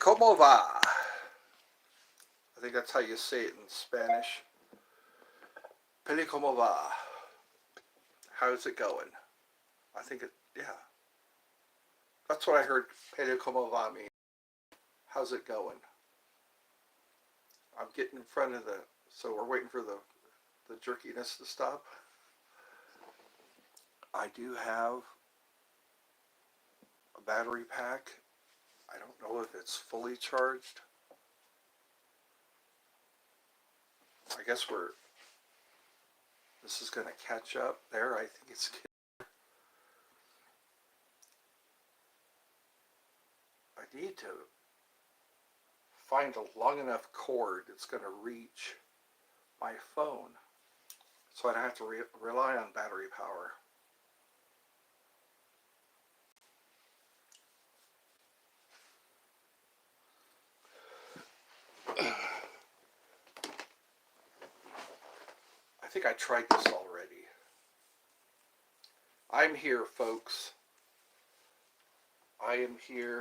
cómo va? I think that's how you say it in Spanish. Pele cómo va? How's it going? I think yeah. That's what I heard Pele cómo va mean. How's it going? I'm getting in front of so we're waiting for the jerkiness to stop. I do have a battery pack. I don't know if it's fully charged. I guess this is going to catch up there. I think it's, I need to find a long enough cord that's going to reach my phone so I don't have to rely on battery power. I think I tried this already. I'm here, folks. I am here,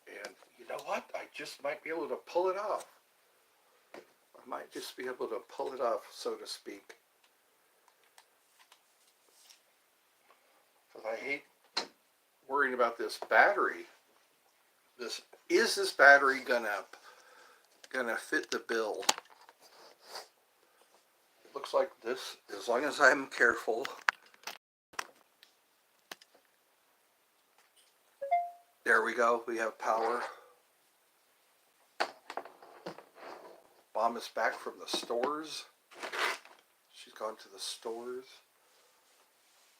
and you know what? I just might be able to pull it off. I might just be able to pull it off, so to speak. But I hate worrying about this battery. Is this battery gonna fit the bill? It looks like this, as long as I'm careful. There we go. We have power. Mom is back from the stores. She's gone to the stores.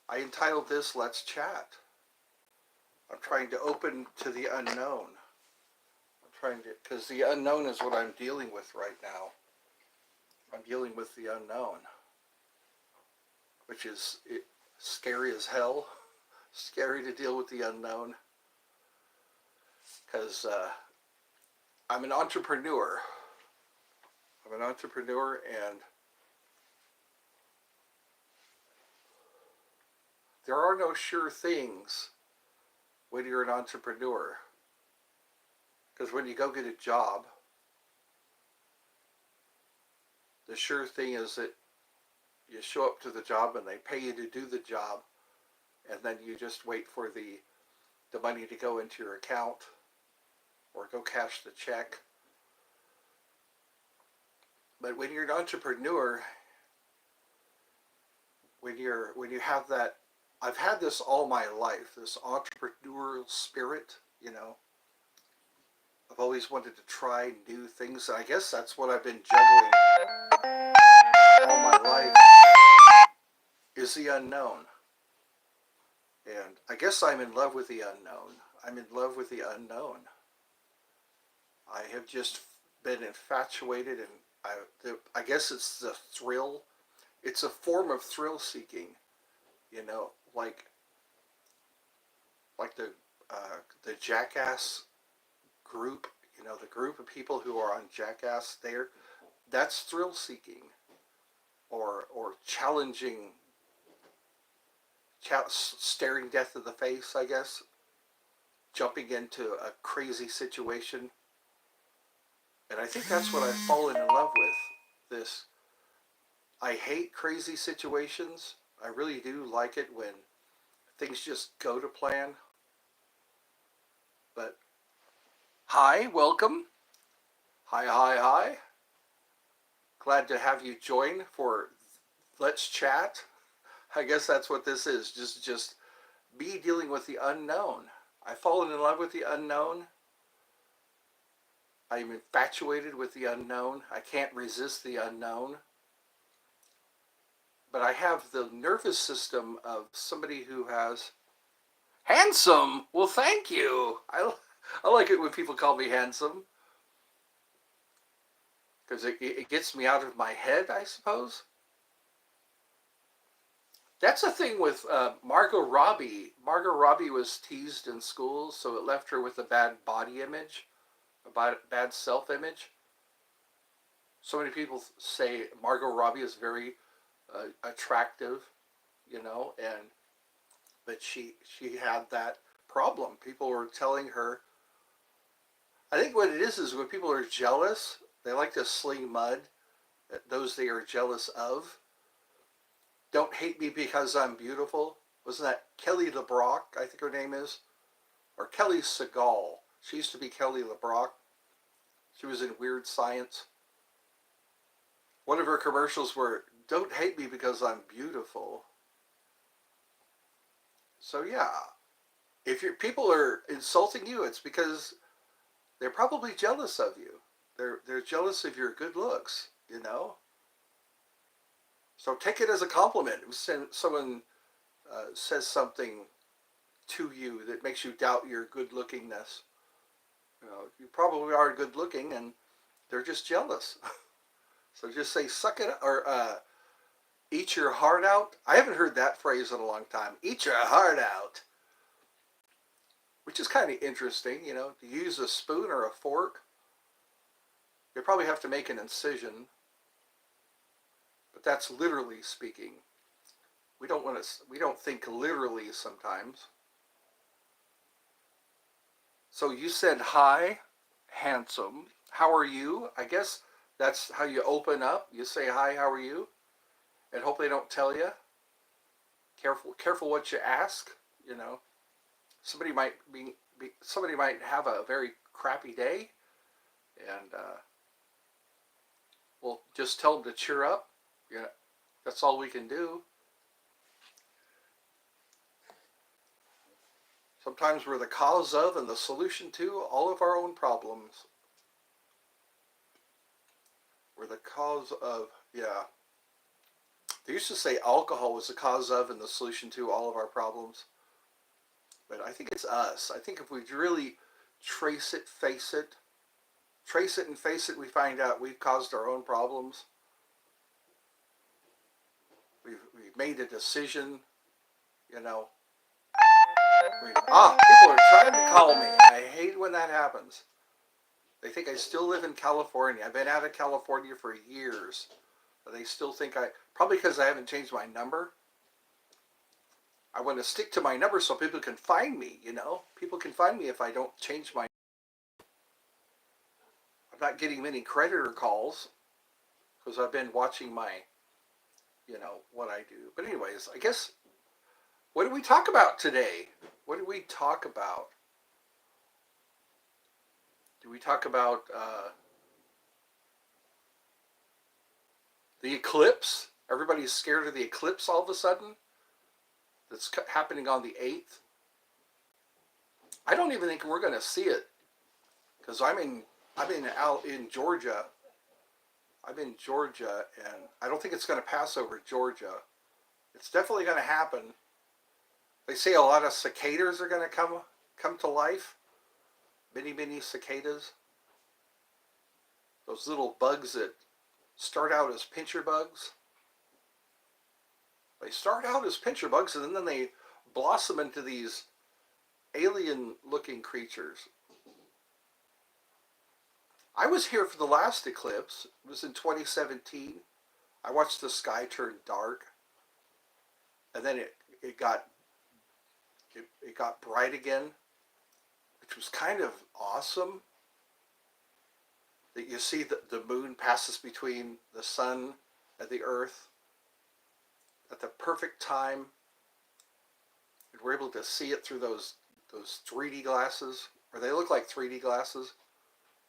I entitled this Let's Chat. I'm trying to open to the unknown. Because the unknown is what I'm dealing with right now. I'm dealing with the unknown, which is scary as hell. Scary to deal with the unknown. Because I'm an entrepreneur. And there are no sure things when you're an entrepreneur. Because when you go get a job, the sure thing is that you show up to the job and they pay you to do the job, and then you just wait for the money to go into your account or go cash the check. But when you're an entrepreneur, when you have that, I've had this all my life, this entrepreneurial spirit, you know. I've always wanted to try new things. I guess that's what I've been juggling all my life, is the unknown. And I guess I'm in love with the unknown. I'm in love with the unknown. I have just been infatuated, and I guess it's the thrill. It's a form of thrill seeking, you know, like the Jackass group, you know, the group of people who are on Jackass there. That's thrill seeking, or challenging, staring death in the face, I guess, jumping into a crazy situation. And I think that's what I've fallen in love with. This, I hate crazy situations. I really do like it when things just go to plan. But hi, welcome. Hi. Glad to have you join for Let's Chat. I guess that's what this is. Just me dealing with the unknown. I've fallen in love with the unknown. I'm infatuated with the unknown. I can't resist the unknown. But I have the nervous system of somebody who has... Handsome! Well, thank you! I like it when people call me handsome. Because it gets me out of my head, I suppose. That's the thing with Margot Robbie. Margot Robbie was teased in school, so it left her with a bad body image, a bad self-image. So many people say Margot Robbie is very attractive, you know, but she had that problem. People were telling her I think what it is when people are jealous, they like to sling mud at those they are jealous of. Don't hate me because I'm beautiful. Wasn't that Kelly LeBrock, I think her name is? Or Kelly Segal. She used to be Kelly LeBrock. She was in Weird Science. One of her commercials were, don't hate me because I'm beautiful. So yeah, if your people are insulting you, it's because they're probably jealous of you. They're jealous of your good looks, you know? So take it as a compliment. When someone says something to you that makes you doubt your good lookingness. You probably are good looking and they're just jealous. So just say, suck it up, or eat your heart out. I haven't heard that phrase in a long time. Eat your heart out. Which is kind of interesting, to use a spoon or a fork. You probably have to make an incision, but that's literally speaking. We don't think literally sometimes. So you said hi, handsome. How are you? I guess that's how you open up. You say hi, how are you? And hope they don't tell you. Careful what you ask. Somebody might somebody might have a very crappy day, and we'll just tell them to cheer up. That's all we can do. Sometimes we're the cause of and the solution to all of our own problems. We're the cause of, yeah. They used to say alcohol was the cause of and the solution to all of our problems. But I think it's us. I think if we really trace it and face it, we find out we've caused our own problems. We've made a decision, you know. People are trying to call me. I hate when that happens. They think I still live in California. I've been out of California for years. But they still think probably because I haven't changed my number. I want to stick to my number so people can find me, People can find me if I don't change my. I'm not getting many creditor calls because I've been watching my, what I do. But anyways, I guess, what did we talk about today? What did we talk about? Did we talk about the eclipse? Everybody's scared of the eclipse all of a sudden. That's happening on the 8th. I don't even think we're going to see it because I'm out in Georgia. I'm in Georgia, and I don't think it's going to pass over Georgia. It's definitely going to happen. They say a lot of cicadas are going to come to life. Many cicadas. Those little bugs that start out as pincher bugs. They start out as pincher bugs, and then they blossom into these alien-looking creatures. I was here for the last eclipse. It was in 2017. I watched the sky turn dark, and then it got bright again, which was kind of awesome. That you see the moon passes between the sun and the earth at the perfect time. And we're able to see it through those 3D glasses, or they look like 3D glasses,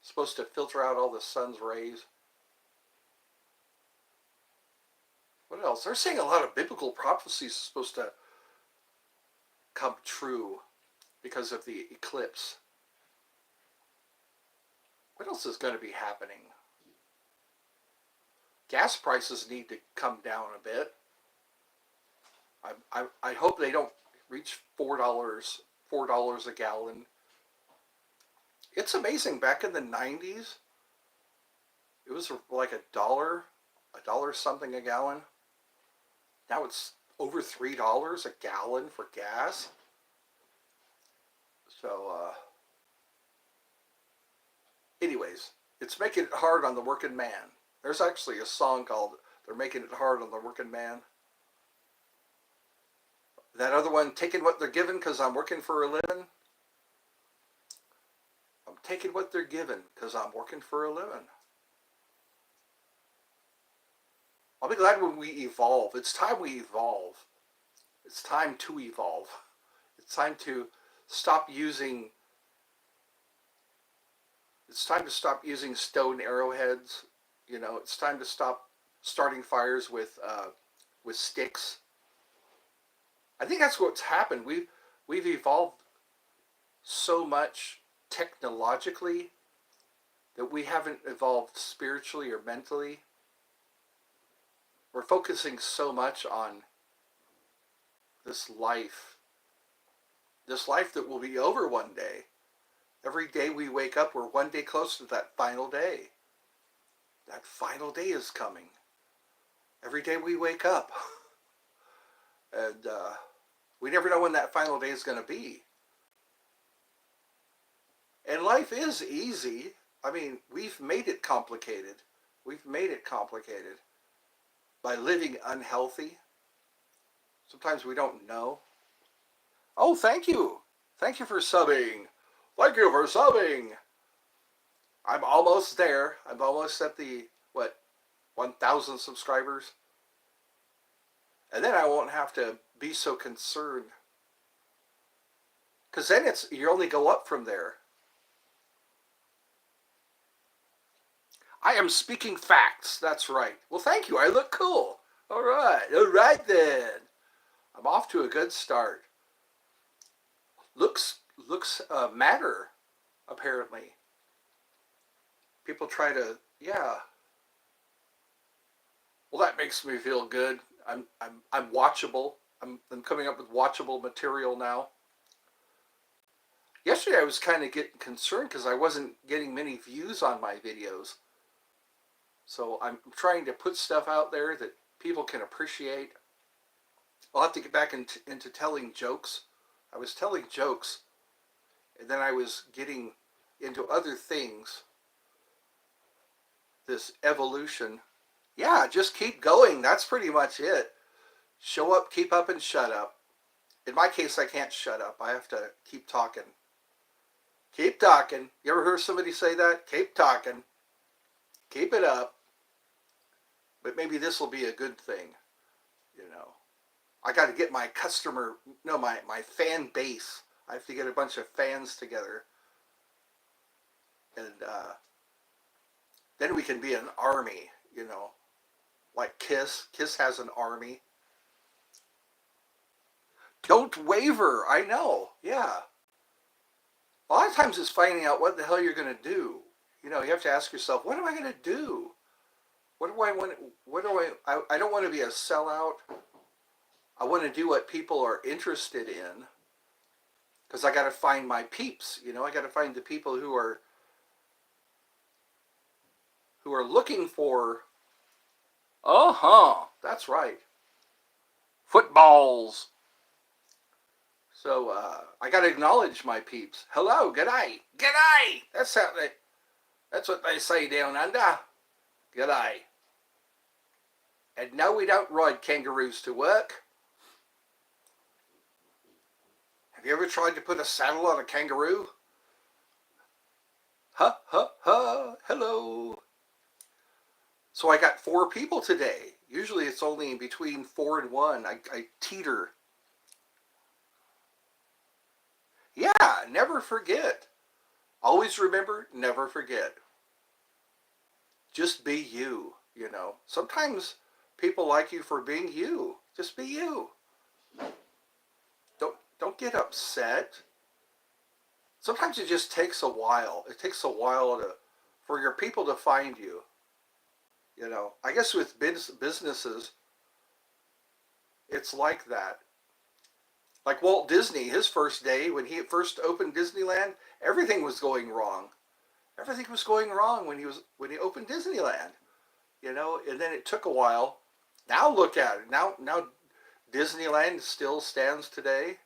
supposed to filter out all the sun's rays. What else? They're saying a lot of biblical prophecies are supposed to come true because of the eclipse. What else is going to be happening? Gas prices need to come down a bit. I hope they don't reach $4 a gallon. It's amazing. Back in the 90s, it was like a dollar something a gallon. Now it's over $3 a gallon for gas. So, anyways, it's making it hard on the working man. There's actually a song called "They're Making It Hard on the Working Man." That other one, taking what they're given because I'm working for a living. I'm taking what they're given because I'm working for a living. I'll be glad when we evolve. It's time we evolve. It's time to evolve. It's time to stop using. It's time to stop using stone arrowheads. It's time to stop starting fires with sticks. I think that's what's happened. We've evolved so much technologically that we haven't evolved spiritually or mentally. We're focusing so much on this life that will be over one day. Every day we wake up, we're one day closer to that final day. That final day is coming. Every day we wake up. And we never know when that final day is going to be. And life is easy. I mean, we've made it complicated. We've made it complicated by living unhealthy. Sometimes we don't know. Oh, thank you. Thank you for subbing. Thank you for subbing. I'm almost there. I'm almost at the, 1,000 subscribers. And then I won't have to be so concerned. Because then you only go up from there. I am speaking facts. That's right. Well, thank you. I look cool. All right. All right then. I'm off to a good start. Looks matter, apparently. People try to, yeah. Well, that makes me feel good. I'm watchable. I'm coming up with watchable material now. Yesterday I was kind of getting concerned because I wasn't getting many views on my videos. So I'm trying to put stuff out there that people can appreciate. I'll have to get back into telling jokes. I was telling jokes, and then I was getting into other things. This evolution. Yeah, just keep going. That's pretty much it. Show up, keep up, and shut up. In my case, I can't shut up. I have to keep talking. Keep talking. You ever heard somebody say that? Keep talking. Keep it up. But maybe this will be a good thing. I got to get my my fan base. I have to get a bunch of fans together. And then we can be an army, like Kiss. Kiss has an army. Don't waver. I know. Yeah. A lot of times it's finding out what the hell you're going to do. You have to ask yourself, what am I going to do? What do I want? I don't want to be a sellout. I want to do what people are interested in. Because I got to find my peeps. I got to find the people who are looking for. That's right. Footballs. So I got to acknowledge my peeps. Hello, g'day, g'day. That's what they say down under. G'day. And no, we don't ride kangaroos to work. Have you ever tried to put a saddle on a kangaroo? Ha, ha, ha, hello. So I got 4 people today. Usually it's only between 4 and 1. I teeter. Yeah, never forget. Always remember, never forget. Just be you, Sometimes people like you for being you. Just be you. Don't get upset. Sometimes it just takes a while. It takes a while for your people to find you. I guess with businesses, it's like that. Like Walt Disney, his first day, when he first opened Disneyland, everything was going wrong. Everything was going wrong when he opened Disneyland. And then it took a while. Now look at it. Now Disneyland still stands today.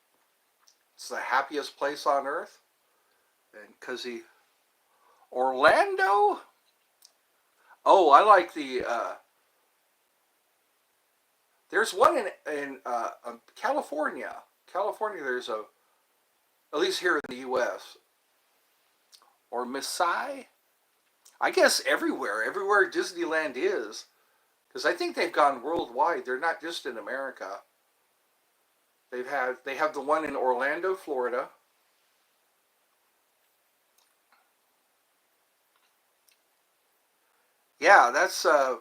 It's the happiest place on earth. And Orlando? Oh, I like there's one in California. California, there's at least here in the U.S., or Maasai. I guess everywhere Disneyland is, because I think they've gone worldwide. They're not just in America. They have the one in Orlando, Florida. Yeah, that's I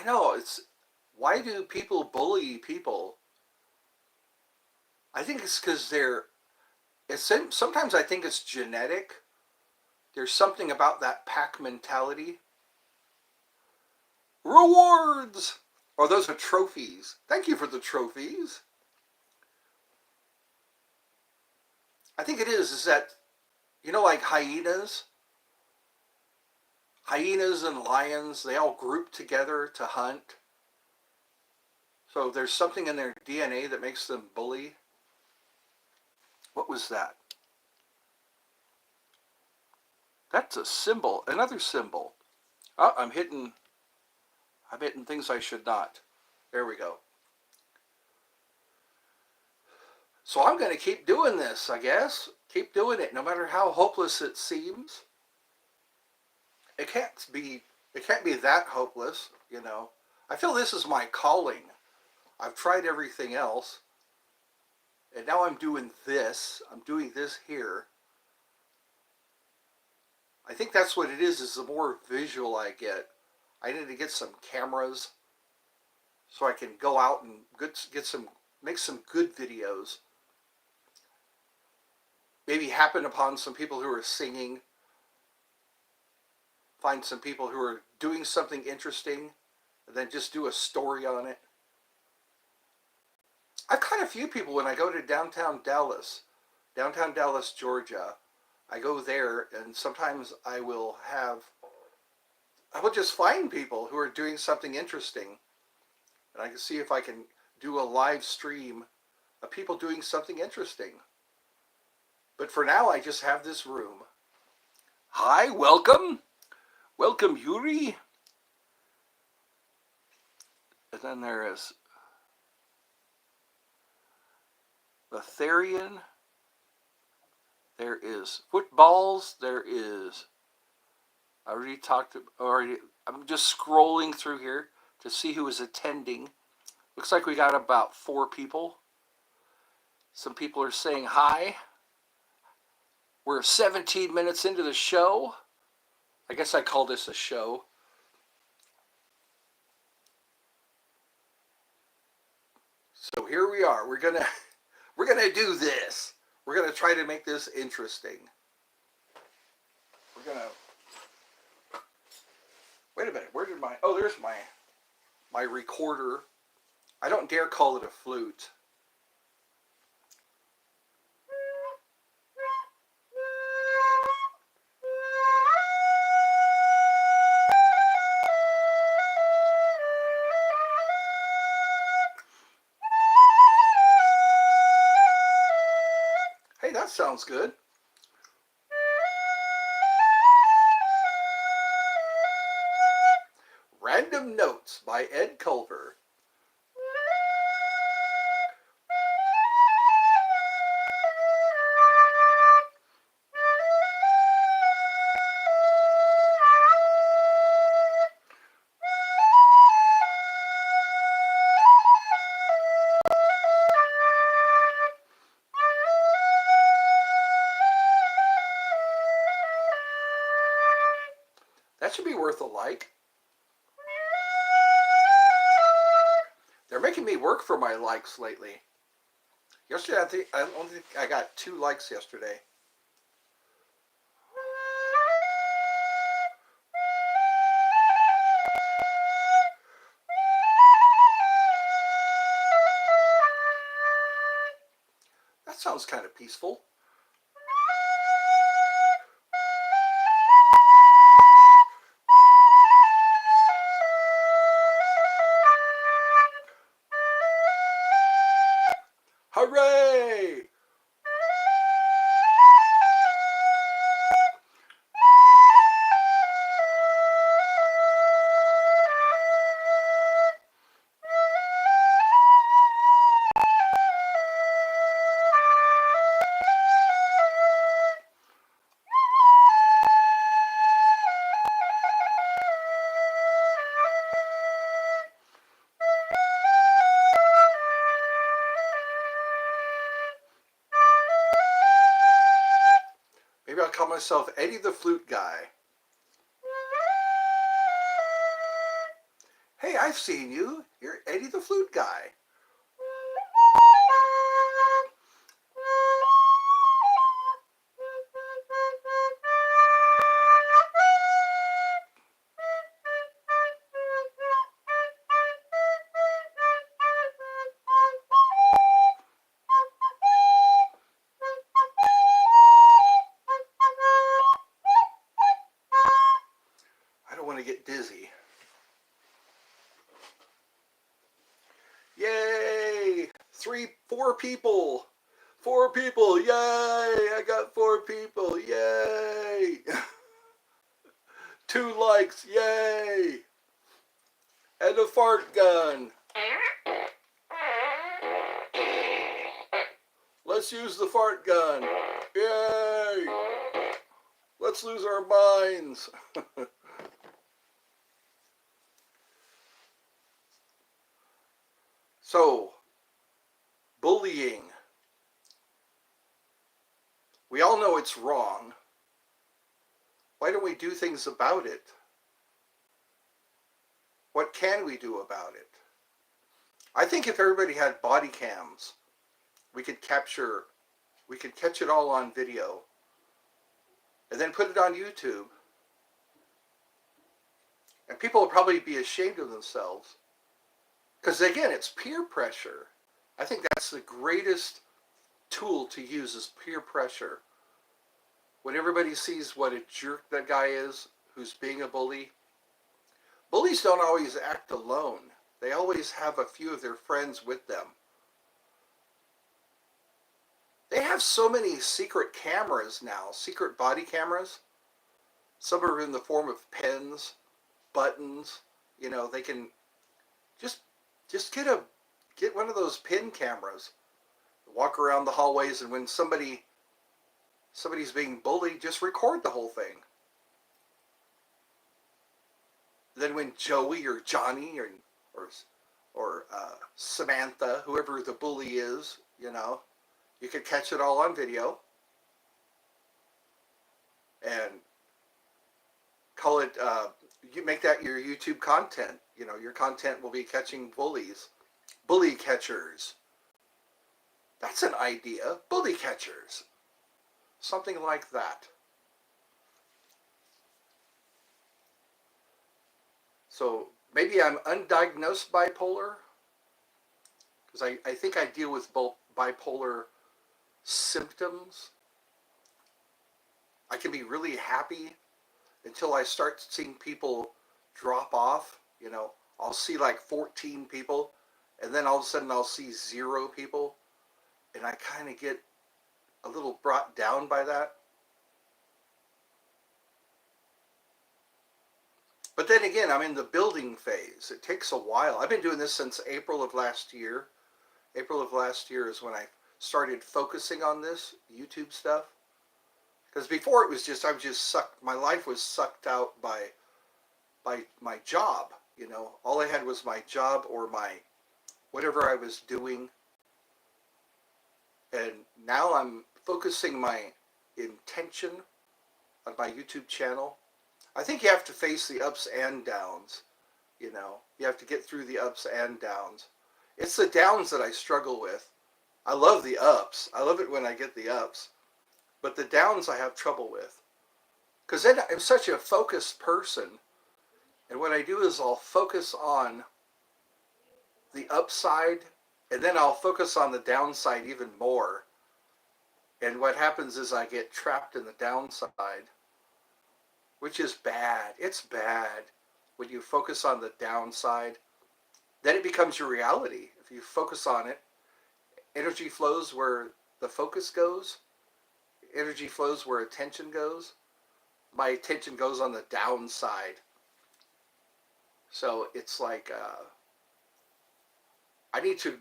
know it's why do people bully people? I think it's because sometimes I think it's genetic. There's something about that pack mentality. Rewards! Oh, those are trophies. Thank you for the trophies. I think it is that, like hyenas? Hyenas and lions, they all group together to hunt. So there's something in their DNA that makes them bully. What was that? That's a symbol, another symbol. Oh, I'm hitting things I should not. There we go. So I'm going to keep doing this, I guess. Keep doing it, no matter how hopeless it seems. It can't be. It can't be that hopeless. I feel this is my calling. I've tried everything else, and now I'm doing this. I'm doing this here. I think that's what it is the more visual I get. I need to get some cameras so I can go out and make some good videos. Maybe happen upon some people who are singing, find some people who are doing something interesting, and then just do a story on it. I've caught a few people when I go to downtown Dallas, Georgia. I go there, and sometimes I will just find people who are doing something interesting, and I can see if I can do a live stream of people doing something interesting. But for now, I just have this room. Hi, welcome. Welcome, Yuri. And then there is Letharian. There is footballs. There is. I'm just scrolling through here to see who is attending. Looks like we got about 4 people. Some people are saying hi. We're 17 minutes into the show. I guess I call this a show. So here we are. We're gonna do this. We're gonna try to make this interesting. Wait a minute. Where did there's my recorder. I don't dare call it a flute. Hey, that sounds good. Random Notes by Ed Culver. That should be worth a like. They're making me work for my likes lately. Yesterday, I only think I got 2 likes yesterday. That sounds kind of peaceful. Hooray! Maybe I'll call myself Eddie the Flute Guy. Hey, I've seen you. You're Eddie the Flute Guy. I don't want to get dizzy. Yay! 4 people. 4 people. Yay! I got 4 people. Yay! 2 likes. Yay! And a fart gun. Let's use the fart gun. Yay! Let's lose our minds. So, bullying. We all know it's wrong. Why don't we do things about it? What can we do about it? I think if everybody had body cams, we could catch it all on video and then put it on YouTube. And people would probably be ashamed of themselves. Because again, it's peer pressure. I think that's the greatest tool to use is peer pressure. When everybody sees what a jerk that guy is who's being a bully, bullies don't always act alone. They always have a few of their friends with them. They have so many secret cameras now, secret body cameras. Some are in the form of pens, buttons. You know, they can just get one of those pin cameras. Walk around the hallways, and when somebody's being bullied, just record the whole thing. Then when Joey or Johnny or Samantha, whoever the bully is, you know, you could catch it all on video and call it. You make that your YouTube content. You know, your content will be catching bullies, bully catchers. That's an idea, bully catchers. Something like that. So maybe I'm undiagnosed bipolar, because I think I deal with both bipolar symptoms. I can be really happy until I start seeing people drop off. You know, I'll see like 14 people, and then all of a sudden I'll see 0 people, and I kind of get a little brought down by that. But then again, I'm in the building phase. It takes a while. I've been doing this since April of last year. April of last year is when I started focusing on this YouTube stuff. Because before it was just, I was just sucked, my life was sucked out by my job. You know, all I had was my job or my, whatever I was doing. And now I'm focusing my intention on my YouTube channel. I think you have to face the ups and downs. You know, you have to get through the ups and downs. It's the downs that I struggle with. I love the ups. I love it when I get the ups. But the downs I have trouble with. Because then I'm such a focused person. And what I do is I'll focus on the upside, and then I'll focus on the downside even more. And what happens is I get trapped in the downside, which is bad. It's bad when you focus on the downside. Then it becomes your reality. If you focus on it, energy flows where the focus goes. Energy flows where attention goes. My attention goes on the downside. So it's like, I need to,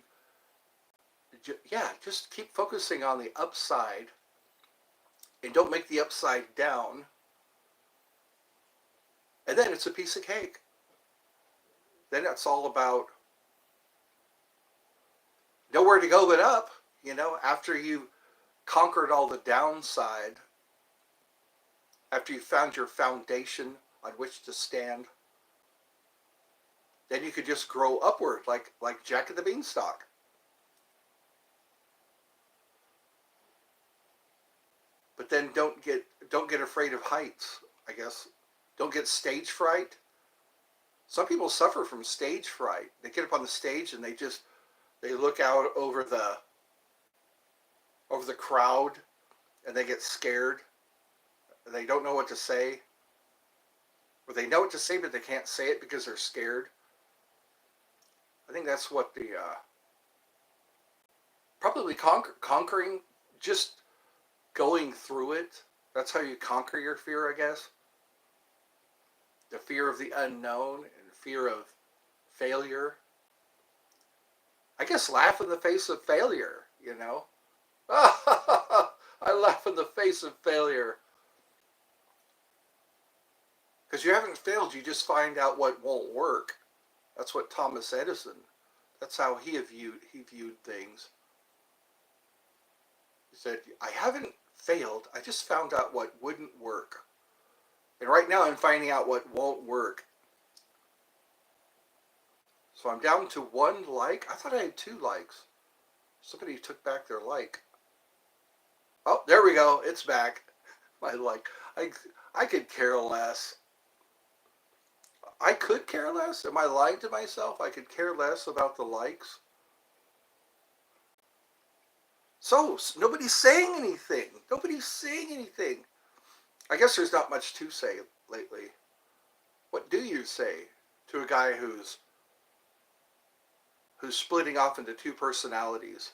just keep focusing on the upside and don't make the upside down. And then it's a piece of cake. Then it's all about nowhere to go but up, you know, after you conquered all the downside. after you found your foundation on which to stand, then you could just grow upward like Jack and the Beanstalk. But then don't get afraid of heights, I guess. Don't get stage fright. Some people suffer from stage fright. They get up on the stage and they look out over the crowd and they get scared. They don't know what to say. Or they know what to say but they can't say it because they're scared. I think that's what the probably conquering, just going through it. That's how you conquer your fear, I guess. The fear of the unknown and fear of failure. I guess laugh in the face of failure, you know. I laugh in the face of failure. Because you haven't failed, you just find out what won't work. That's what Thomas Edison, that's how he viewed things. He said, I haven't failed, I just found out what wouldn't work. And right now I'm finding out what won't work. So I'm down to 1 like. I thought I had 2 likes. Somebody took back their like. Oh, there we go. It's back. My like. I could care less. I could care less? Am I lying to myself? I could care less about the likes? So, nobody's saying anything. Nobody's saying anything. I guess there's not much to say lately. What do you say to a guy who's splitting off into 2 personalities?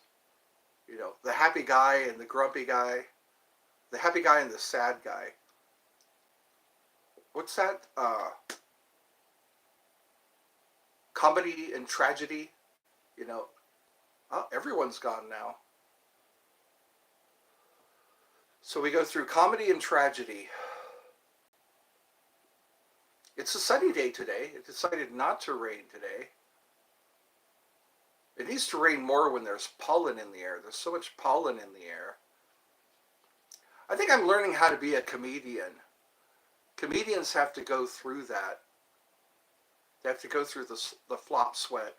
You know, the happy guy and the grumpy guy. The happy guy and the sad guy. What's that? Comedy and tragedy. You know, oh, everyone's gone now. So we go through comedy and tragedy. It's a sunny day today. It decided not to rain today. It needs to rain more when there's pollen in the air. There's so much pollen in the air. I think I'm learning how to be a comedian. Comedians have to go through that. They have to go through the flop sweat.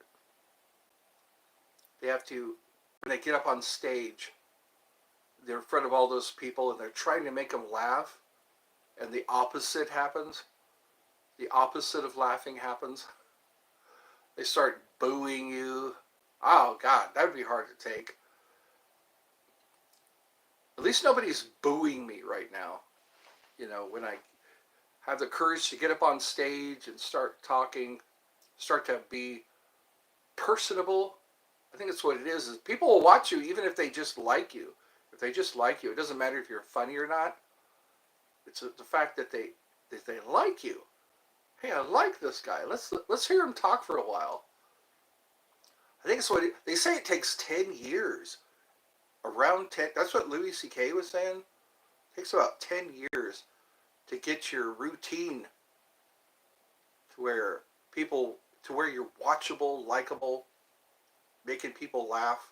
They have to, when they get up on stage, they're in front of all those people and they're trying to make them laugh, and the opposite happens. The opposite of laughing happens. They start booing you. Oh, God, that would be hard to take. At least nobody's booing me right now. You know, when I have the courage to get up on stage and start talking, start to be personable. I think that's what it is people will watch you even if they just like you. If they just like you, it doesn't matter if you're funny or not. It's the fact that they like you. Hey, I like this guy. Let's hear him talk for a while. I think it's what they say. It takes 10 years. Around 10. That's what Louis C.K. was saying. It takes about 10 years to get your routine to where you're watchable, likable, making people laugh.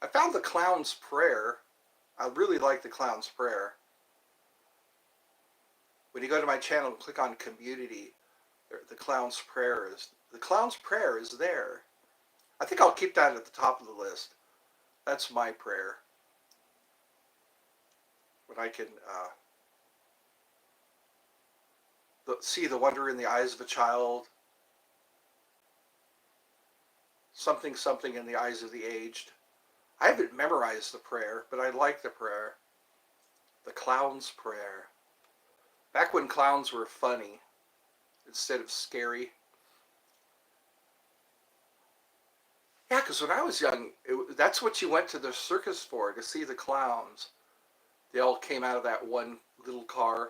I found the Clown's Prayer. I really like the Clown's Prayer. When you go to my channel and click on Community, the Clown's Prayer is there. I think I'll keep that at the top of the list. That's my prayer. When I can see the wonder in the eyes of a child, something in the eyes of the aged. I haven't memorized the prayer, but I like the prayer. The Clown's Prayer. Back when clowns were funny instead of scary. Yeah, because when I was young, that's what you went to the circus for, to see the clowns. They all came out of that one little car.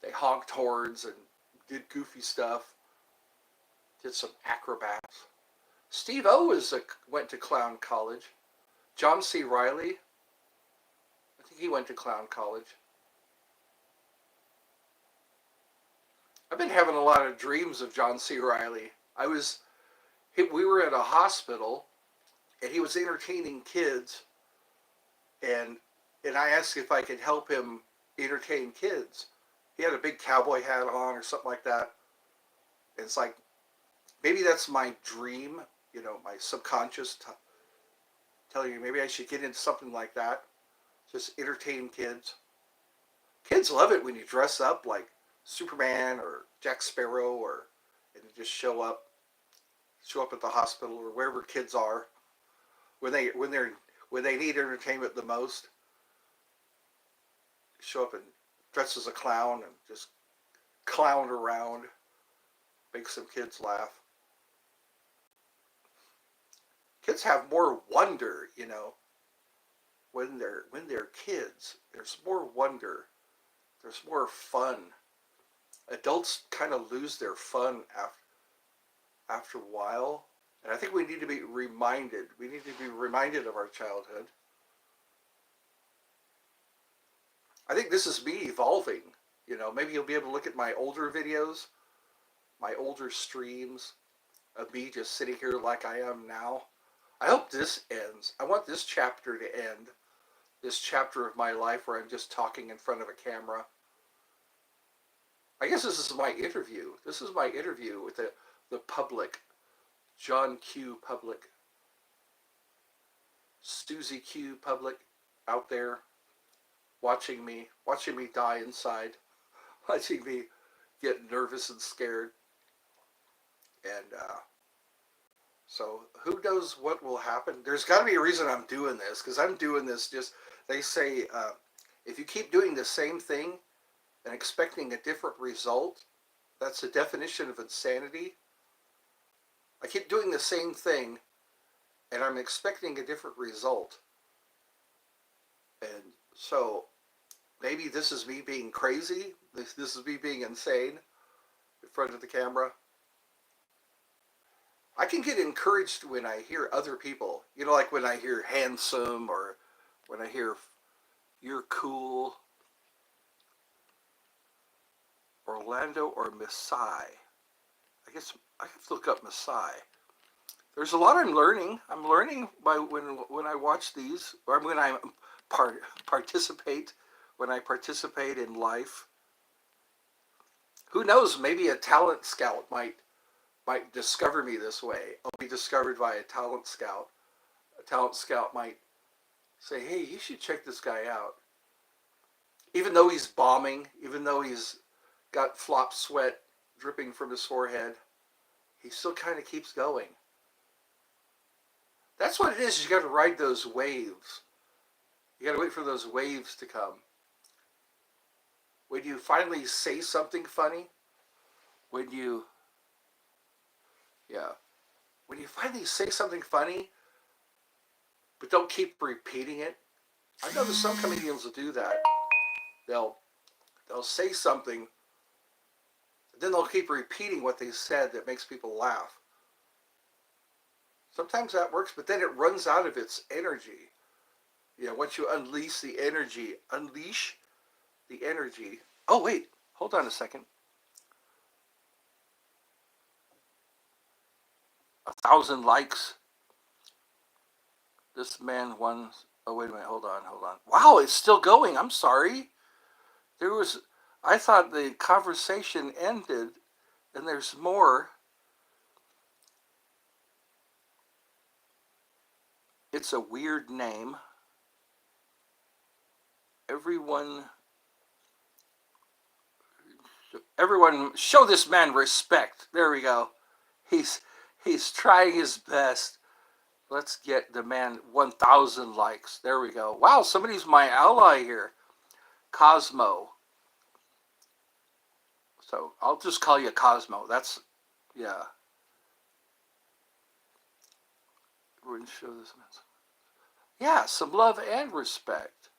They honked horns and did goofy stuff. Did some acrobats. Steve-O went to clown college. John C. Reilly, I think he went to clown college. I've been having a lot of dreams of John C. Reilly. We were at a hospital, and he was entertaining kids, and and I asked if I could help him entertain kids. He had a big cowboy hat on or something like that. It's like maybe that's my dream, my subconscious telling you maybe I should get into something like that. Just entertain kids. Kids love it when you dress up like Superman or Jack Sparrow, or and just show up at the hospital or wherever kids are when they need entertainment the most. Show up and dress as a clown and just clown around, make some kids laugh. Kids have more wonder, when they're kids. There's more wonder. There's more fun. Adults kind of lose their fun after a while, and I think we need to be reminded. We need to be reminded of our childhood. I think this is me evolving. Maybe you'll be able to look at my older videos, my older streams of me just sitting here like I am now. I hope this ends. I want this chapter to end. This chapter of my life where I'm just talking in front of a camera. I guess this is my interview. This is my interview with the public. John Q. Public. Susie Q. Public out there watching me die inside, watching me get nervous and scared. And so who knows what will happen? There's got to be a reason I'm doing this, because I'm doing this just, they say, if you keep doing the same thing and expecting a different result, that's the definition of insanity. I keep doing the same thing and I'm expecting a different result. And so maybe this is me being crazy. This is me being insane in front of the camera. I can get encouraged when I hear other people, like when I hear handsome, or when I hear you're cool, Orlando or Masai. I guess I have to look up Masai. There's a lot I'm learning. I'm learning by when I watch these, or when I participate, when I participate in life. Who knows? Maybe a talent scout might discover me this way. I'll be discovered by a talent scout. A talent scout might say, "Hey, you should check this guy out." Even though he's bombing, even though he's got flop sweat dripping from his forehead, he still kind of keeps going. That's what it is. You got to ride those waves. You got to wait for those waves to come. When you finally say something funny, when you finally say something funny, but don't keep repeating it. I know there's some comedians will do that. They'll say something, then they'll keep repeating what they said that makes people laugh. Sometimes that works, but then it runs out of its energy. Once you unleash the energy. Oh, wait, hold on a second. 1,000 likes. This man won. Oh, wait a minute, hold on. Wow, it's still going. I'm sorry. I thought the conversation ended, and there's more. It's a weird name. Everyone show this man respect. There we go. He's trying his best. Let's get the man 1,000 likes. There we go. Wow, somebody's my ally here. Cosmo. So I'll just call you Cosmo. That's, yeah. We're going to show this man. Yeah, some love and respect.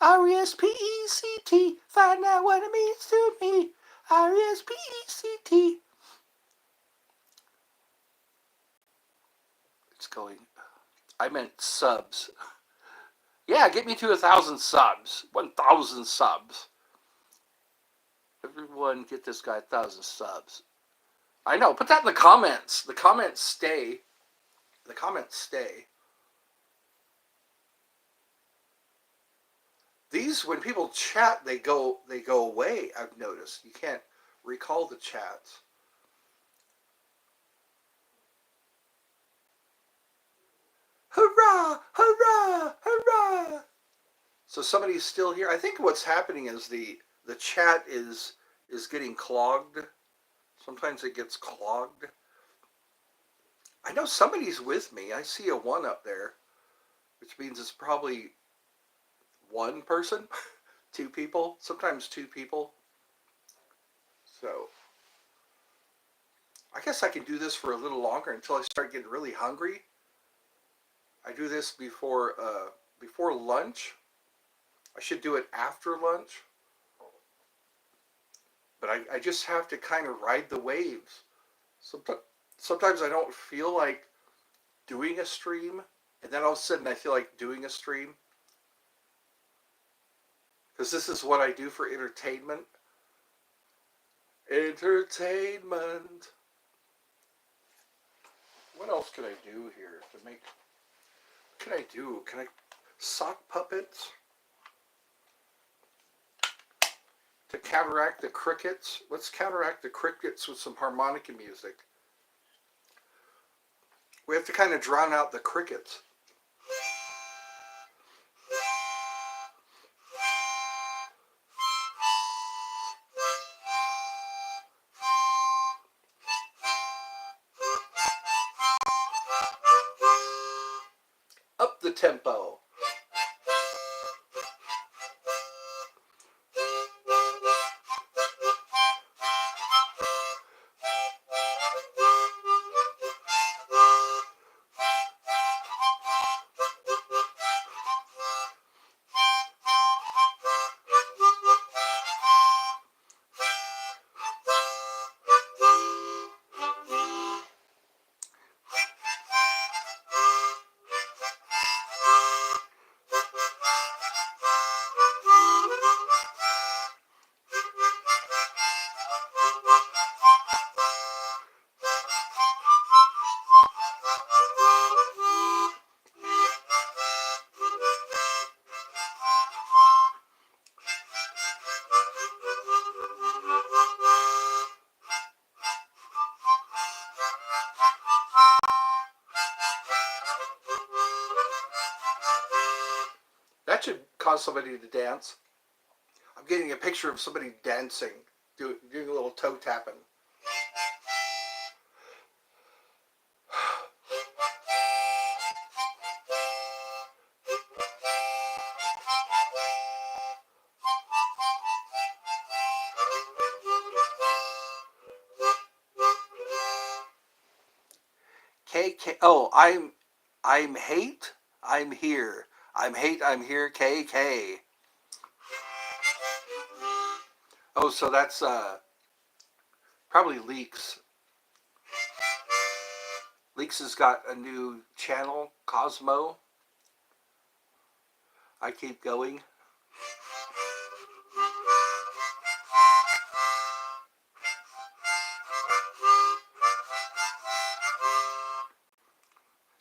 R-E-S-P-E-C-T. Find out what it means to me. R-E-S-P-E-C-T. It's going. I meant subs. Yeah, get me to 1,000 subs. 1,000 subs. Everyone get this guy 1,000 subs. I know. Put that in the comments. The comments stay. The comments stay. these, when people chat, they go away. I've noticed you can't recall the chats. Hurrah! Hurrah! Hurrah! So somebody's still here. I think what's happening is the chat is getting clogged. Sometimes it gets clogged. I know somebody's with me. I see a one up there, which means it's probably one person, two people, sometimes two people. So I guess I can do this for a little longer until I start getting really hungry. I do this before lunch. I should do it after lunch, but I just have to kind of ride the waves. Sometimes I don't feel like doing a stream, and then all of a sudden I feel like doing a stream because this is what I do for entertainment. Entertainment. What else can I do here to make? What can I do? Can I sock puppets to counteract the crickets? Let's counteract the crickets with some harmonica music. We have to kind of drown out the crickets. Up the tempo. That should cause somebody to dance. I'm getting a picture of somebody dancing, doing a little toe tapping. KK. Oh, I'm hate. I'm here. I'm hate. I'm here. KK. Oh, so that's probably Leaks. Leaks has got a new channel, Cosmo. I keep going.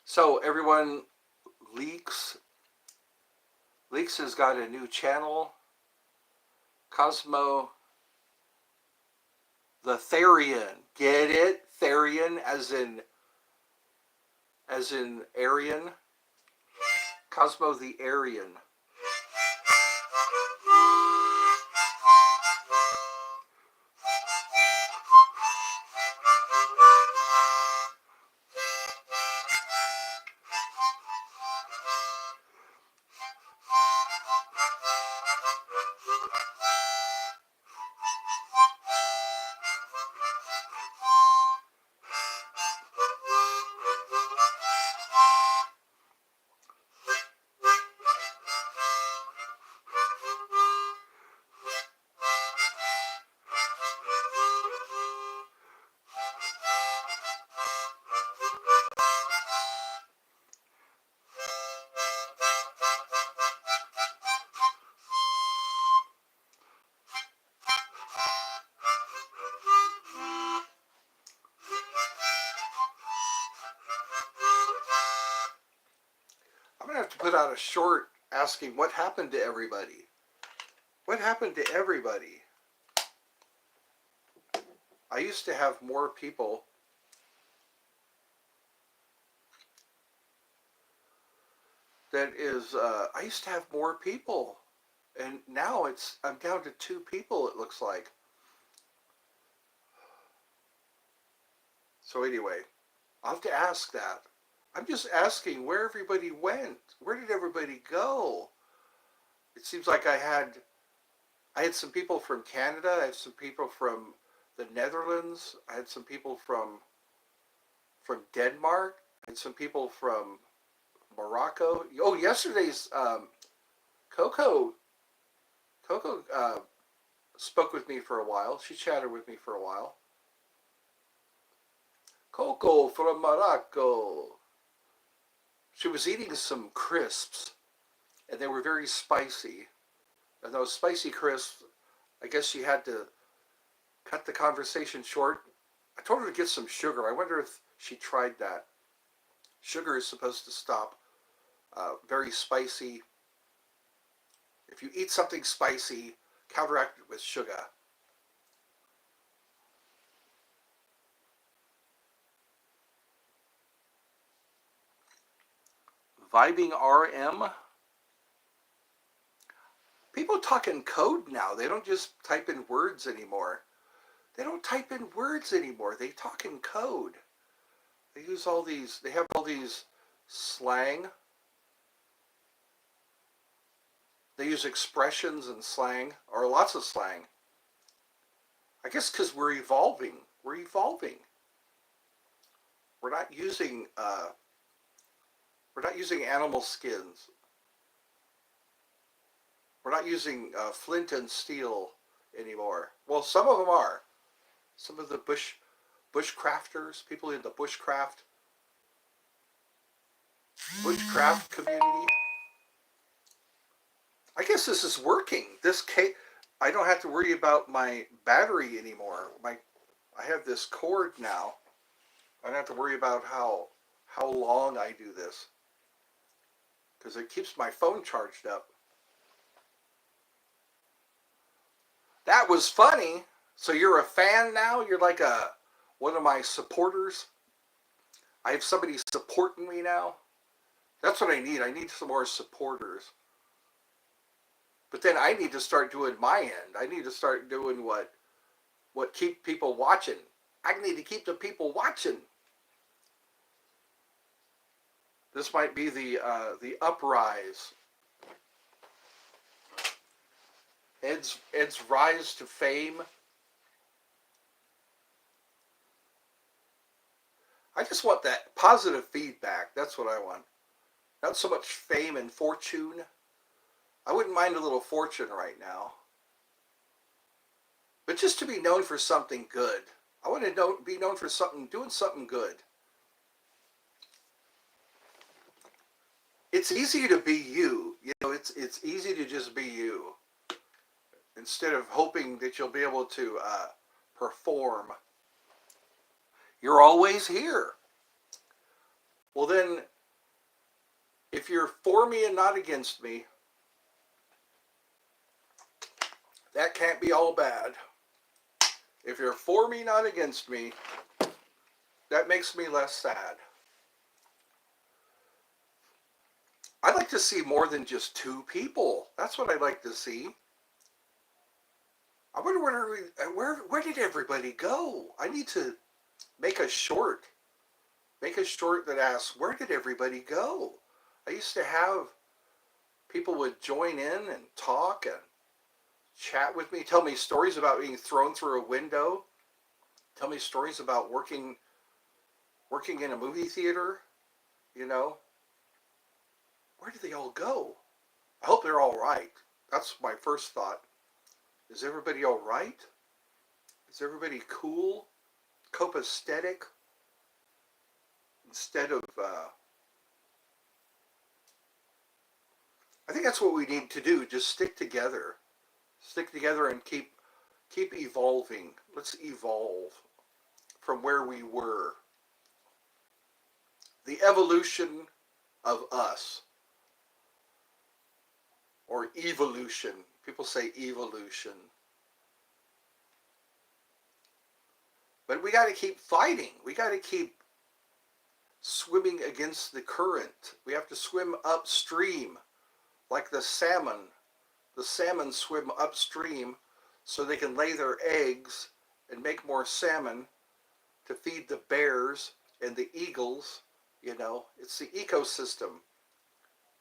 So everyone, Leaks has got a new channel, Cosmo the Therian. Get it? Therian as in Aryan. Cosmo the Aryan. I'm gonna have to put out a short asking what happened to everybody. What happened to everybody? I used to have more people. I used to have more people, and now I'm down to 2 people. It looks like. So anyway, I'll have to ask that. I'm just asking where everybody went. Where did everybody go? It seems like I had some people from Canada. I had some people from the Netherlands. I had some people from Denmark. I had some people from Morocco. Oh, yesterday's Coco Coco spoke with me for a while. She chatted with me for a while. Coco from Morocco. She was eating some crisps, and they were very spicy. And those spicy crisps, I guess she had to cut the conversation short. I told her to get some sugar. I wonder if she tried that. Sugar is supposed to stop very spicy. If you eat something spicy, counteract it with sugar. Vibing RM. People talk in code now. They don't just type in words anymore. They don't type in words anymore. They talk in code. They have all these slang. They use expressions and slang, or lots of slang. I guess because we're evolving. We're evolving. We're not using animal skins. We're not using flint and steel anymore. Well, some of them are. Some of the bushcrafters, people in the bushcraft community. I guess this is working. I don't have to worry about my battery anymore. I have this cord now. I don't have to worry about how long I do this because it keeps my phone charged up. That was funny. So you're a fan now? You're like one of my supporters? I have somebody supporting me now? That's what I need. I need some more supporters. But then I need to start doing my end. I need to start doing what keep people watching. I need to keep the people watching. This might be the uprise. Ed's rise to fame. I just want that positive feedback. That's what I want. Not so much fame and fortune. I wouldn't mind a little fortune right now. But just to be known for something good. I want to be known for doing something good. It's easy to be you. You know, it's easy to just be you. Instead of hoping that you'll be able to perform. You're always here. Well then, if you're for me and not against me, that can't be all bad. If you're for me, not against me, that makes me less sad. I'd like to see more than just 2 people. That's what I'd like to see. I wonder where did everybody go? I need to make a short. Make a short that asks, where did everybody go? I used to have people would join in and talk and chat with me, tell me stories about being thrown through a window, tell me stories about working in a movie theater, you know. Where did they all go? I hope they're all right. That's my first thought. Is everybody all right? Is everybody cool? Copacetic? Instead of, I think that's what we need to do. Just stick together. Stick together and keep evolving. Let's evolve from where we were. The evolution of us. Or evolution. People say evolution. But we got to keep fighting. We got to keep swimming against the current. We have to swim upstream like the salmon. The salmon swim upstream so they can lay their eggs and make more salmon to feed the bears and the eagles. You know, it's the ecosystem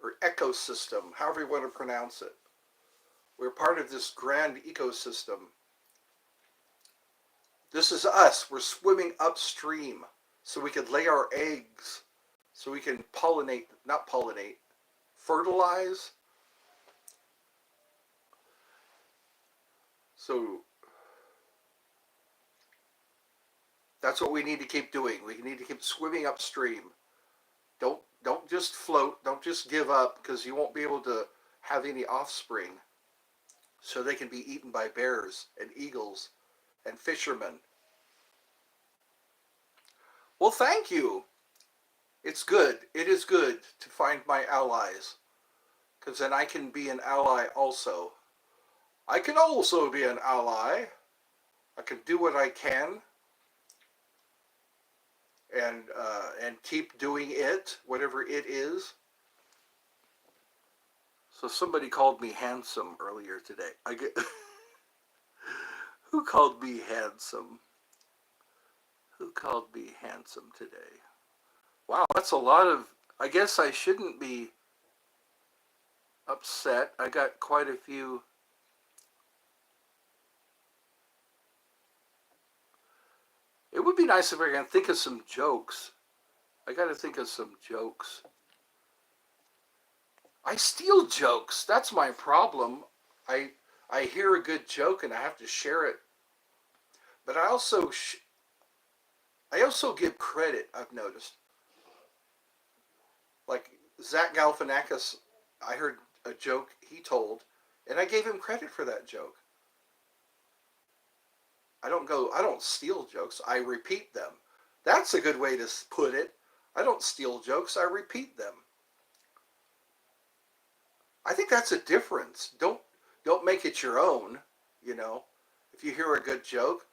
or ecosystem, however you want to pronounce it. We're part of this grand ecosystem. This is us. We're swimming upstream so we can lay our eggs, so we can not pollinate, fertilize. So that's what we need to keep doing. We need to keep swimming upstream. Don't just float. Don't just give up, because you won't be able to have any offspring. So they can be eaten by bears and eagles and fishermen. Well, thank you. It's good. It is good to find my allies, because then I can be an ally also. I can also be an ally. I can do what I can and keep doing it, whatever it is. So somebody called me handsome earlier today. Who called me handsome? Who called me handsome today? Wow, that's a lot of... I guess I shouldn't be upset. I got quite a few... It would be nice if I can think of some jokes. I got to think of some jokes. I steal jokes. That's my problem. I hear a good joke and I have to share it. But I also give credit, I've noticed. Like Zach Galifianakis, I heard a joke he told, and I gave him credit for that joke. I don't steal jokes, I repeat them. That's a good way to put it. I don't steal jokes, I repeat them. I think that's a difference. Don't make it your own, you know. If you hear a good joke,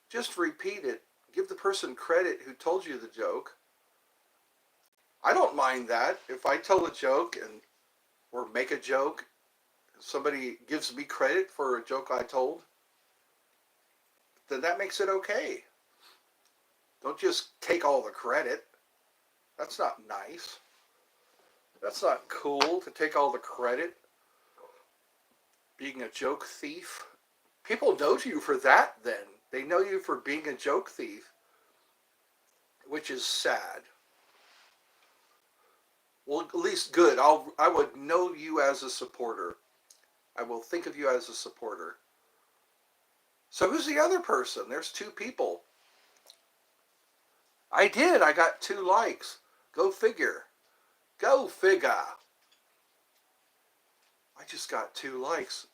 just repeat it. Give the person credit who told you the joke. I don't mind that. If I tell a joke or make a joke, somebody gives me credit for a joke I told, then that makes it okay. Don't just take all the credit. That's not nice. That's not cool to take all the credit. Being a joke thief. People know you for that then. They know you for being a joke thief, which is sad. Well, at least good. I would know you as a supporter. I will think of you as a supporter. So who's the other person? There's 2 people. I did. I got 2 likes. Go figure. Go figure. I just got 2 likes.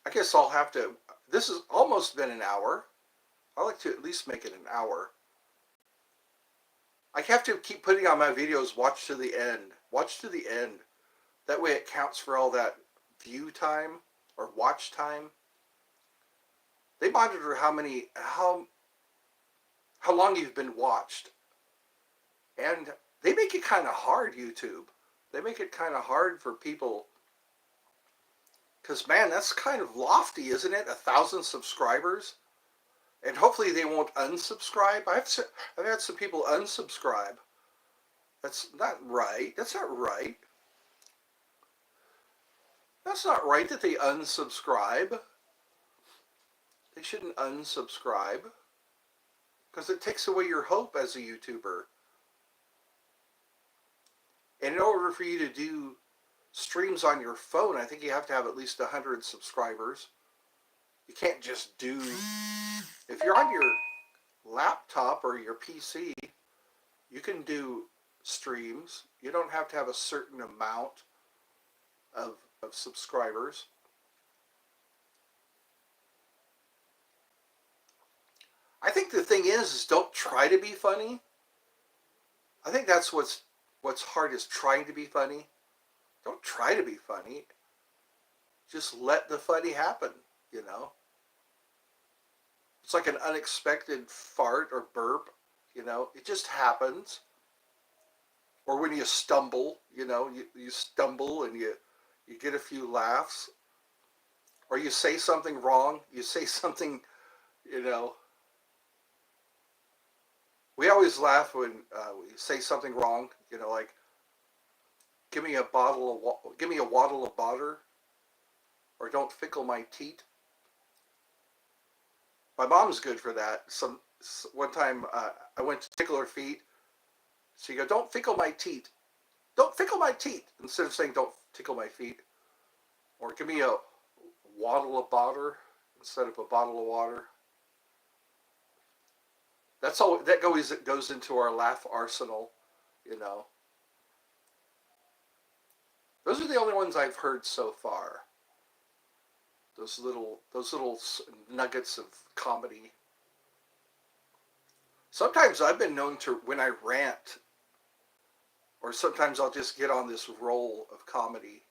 I guess I'll have to... This has almost been an hour. I like to at least make it an hour. I have to keep putting on my videos, watch to the end. Watch to the end. That way it counts for all that view time or watch time. They monitor how long you've been watched. And they make it kind of hard, YouTube. They make it kind of hard for people. Because, man, that's kind of lofty, isn't it? 1,000 subscribers. And hopefully they won't unsubscribe. I've had some people unsubscribe. That's not right. That's not right. That's not right that they unsubscribe. They shouldn't unsubscribe. Because it takes away your hope as a YouTuber. And in order for you to do streams on your phone, I think you have to have at least 100 subscribers. You can't just do... If you're on your laptop or your PC, you can do streams. You don't have to have a certain amount of subscribers. I think the thing is don't try to be funny. I think that's what's hard, is trying to be funny. Don't try to be funny. Just let the funny happen, you know? It's like an unexpected fart or burp, you know? It just happens. Or when you stumble, you know, you stumble and you get a few laughs. Or you say something wrong. You say something, you know. We always laugh when we say something wrong, you know, like, give me a waddle of butter, or don't fickle my teat. My mom's good for that. One time I went to tickle her feet. She go, don't fickle my teat. Don't fickle my teat. Instead of saying don't tickle my feet. Or give me a waddle of butter instead of a bottle of water. That's all that goes into our laugh arsenal, you know. Those are the only ones I've heard so far. Those little nuggets of comedy. Sometimes I've been known to, when I rant, or sometimes I'll just get on this roll of comedy.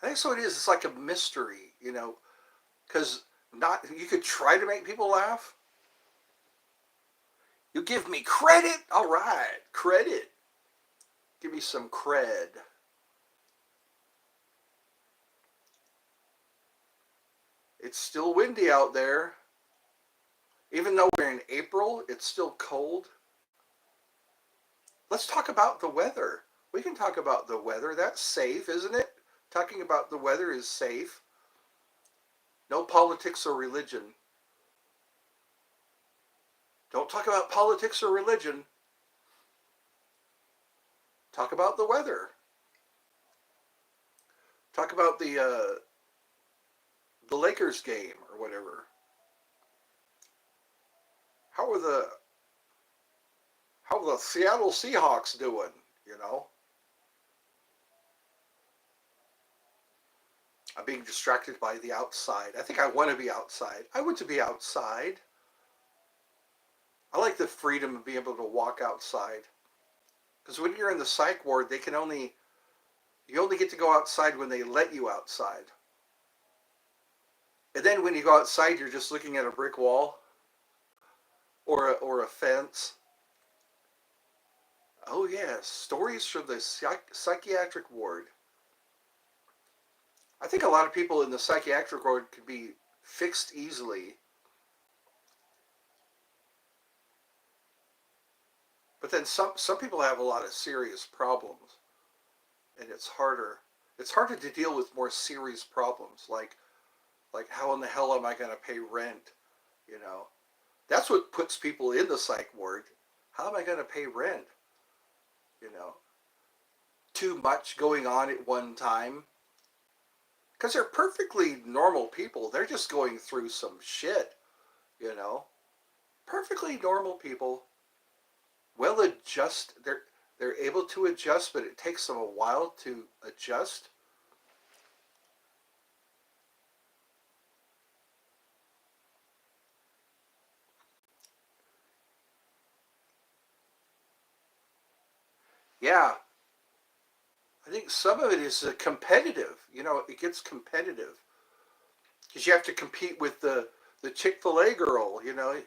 I think so. It is. It's like a mystery, you know, because not you could try to make people laugh. You give me credit, all right, credit. Give me some cred. It's still windy out there. Even though we're in April, it's still cold. Let's talk about the weather. We can talk about the weather. That's safe, isn't it? Talking about the weather is safe. No politics or religion. Don't talk about politics or religion. Talk about the weather. Talk about the Lakers game or whatever. How are the Seattle Seahawks doing? You know, I'm being distracted by the outside. I think I want to be outside. I want to be outside. I like the freedom of being able to walk outside. Because when you're in the psych ward, you only get to go outside when they let you outside. And then when you go outside, you're just looking at a brick wall or a fence. Oh yes, stories from the psychiatric ward. I think a lot of people in the psychiatric ward could be fixed easily. But then some people have a lot of serious problems, and it's harder. It's harder to deal with more serious problems, like how in the hell am I going to pay rent? You know, that's what puts people in the psych ward. How am I going to pay rent? You know, too much going on at one time. Because they're perfectly normal people. They're just going through some shit, you know. Perfectly normal people. Well adjust. They're able to adjust, but it takes them a while to adjust. Yeah, I think some of it is competitive. You know, it gets competitive because you have to compete with the Chick-fil-A girl. You know,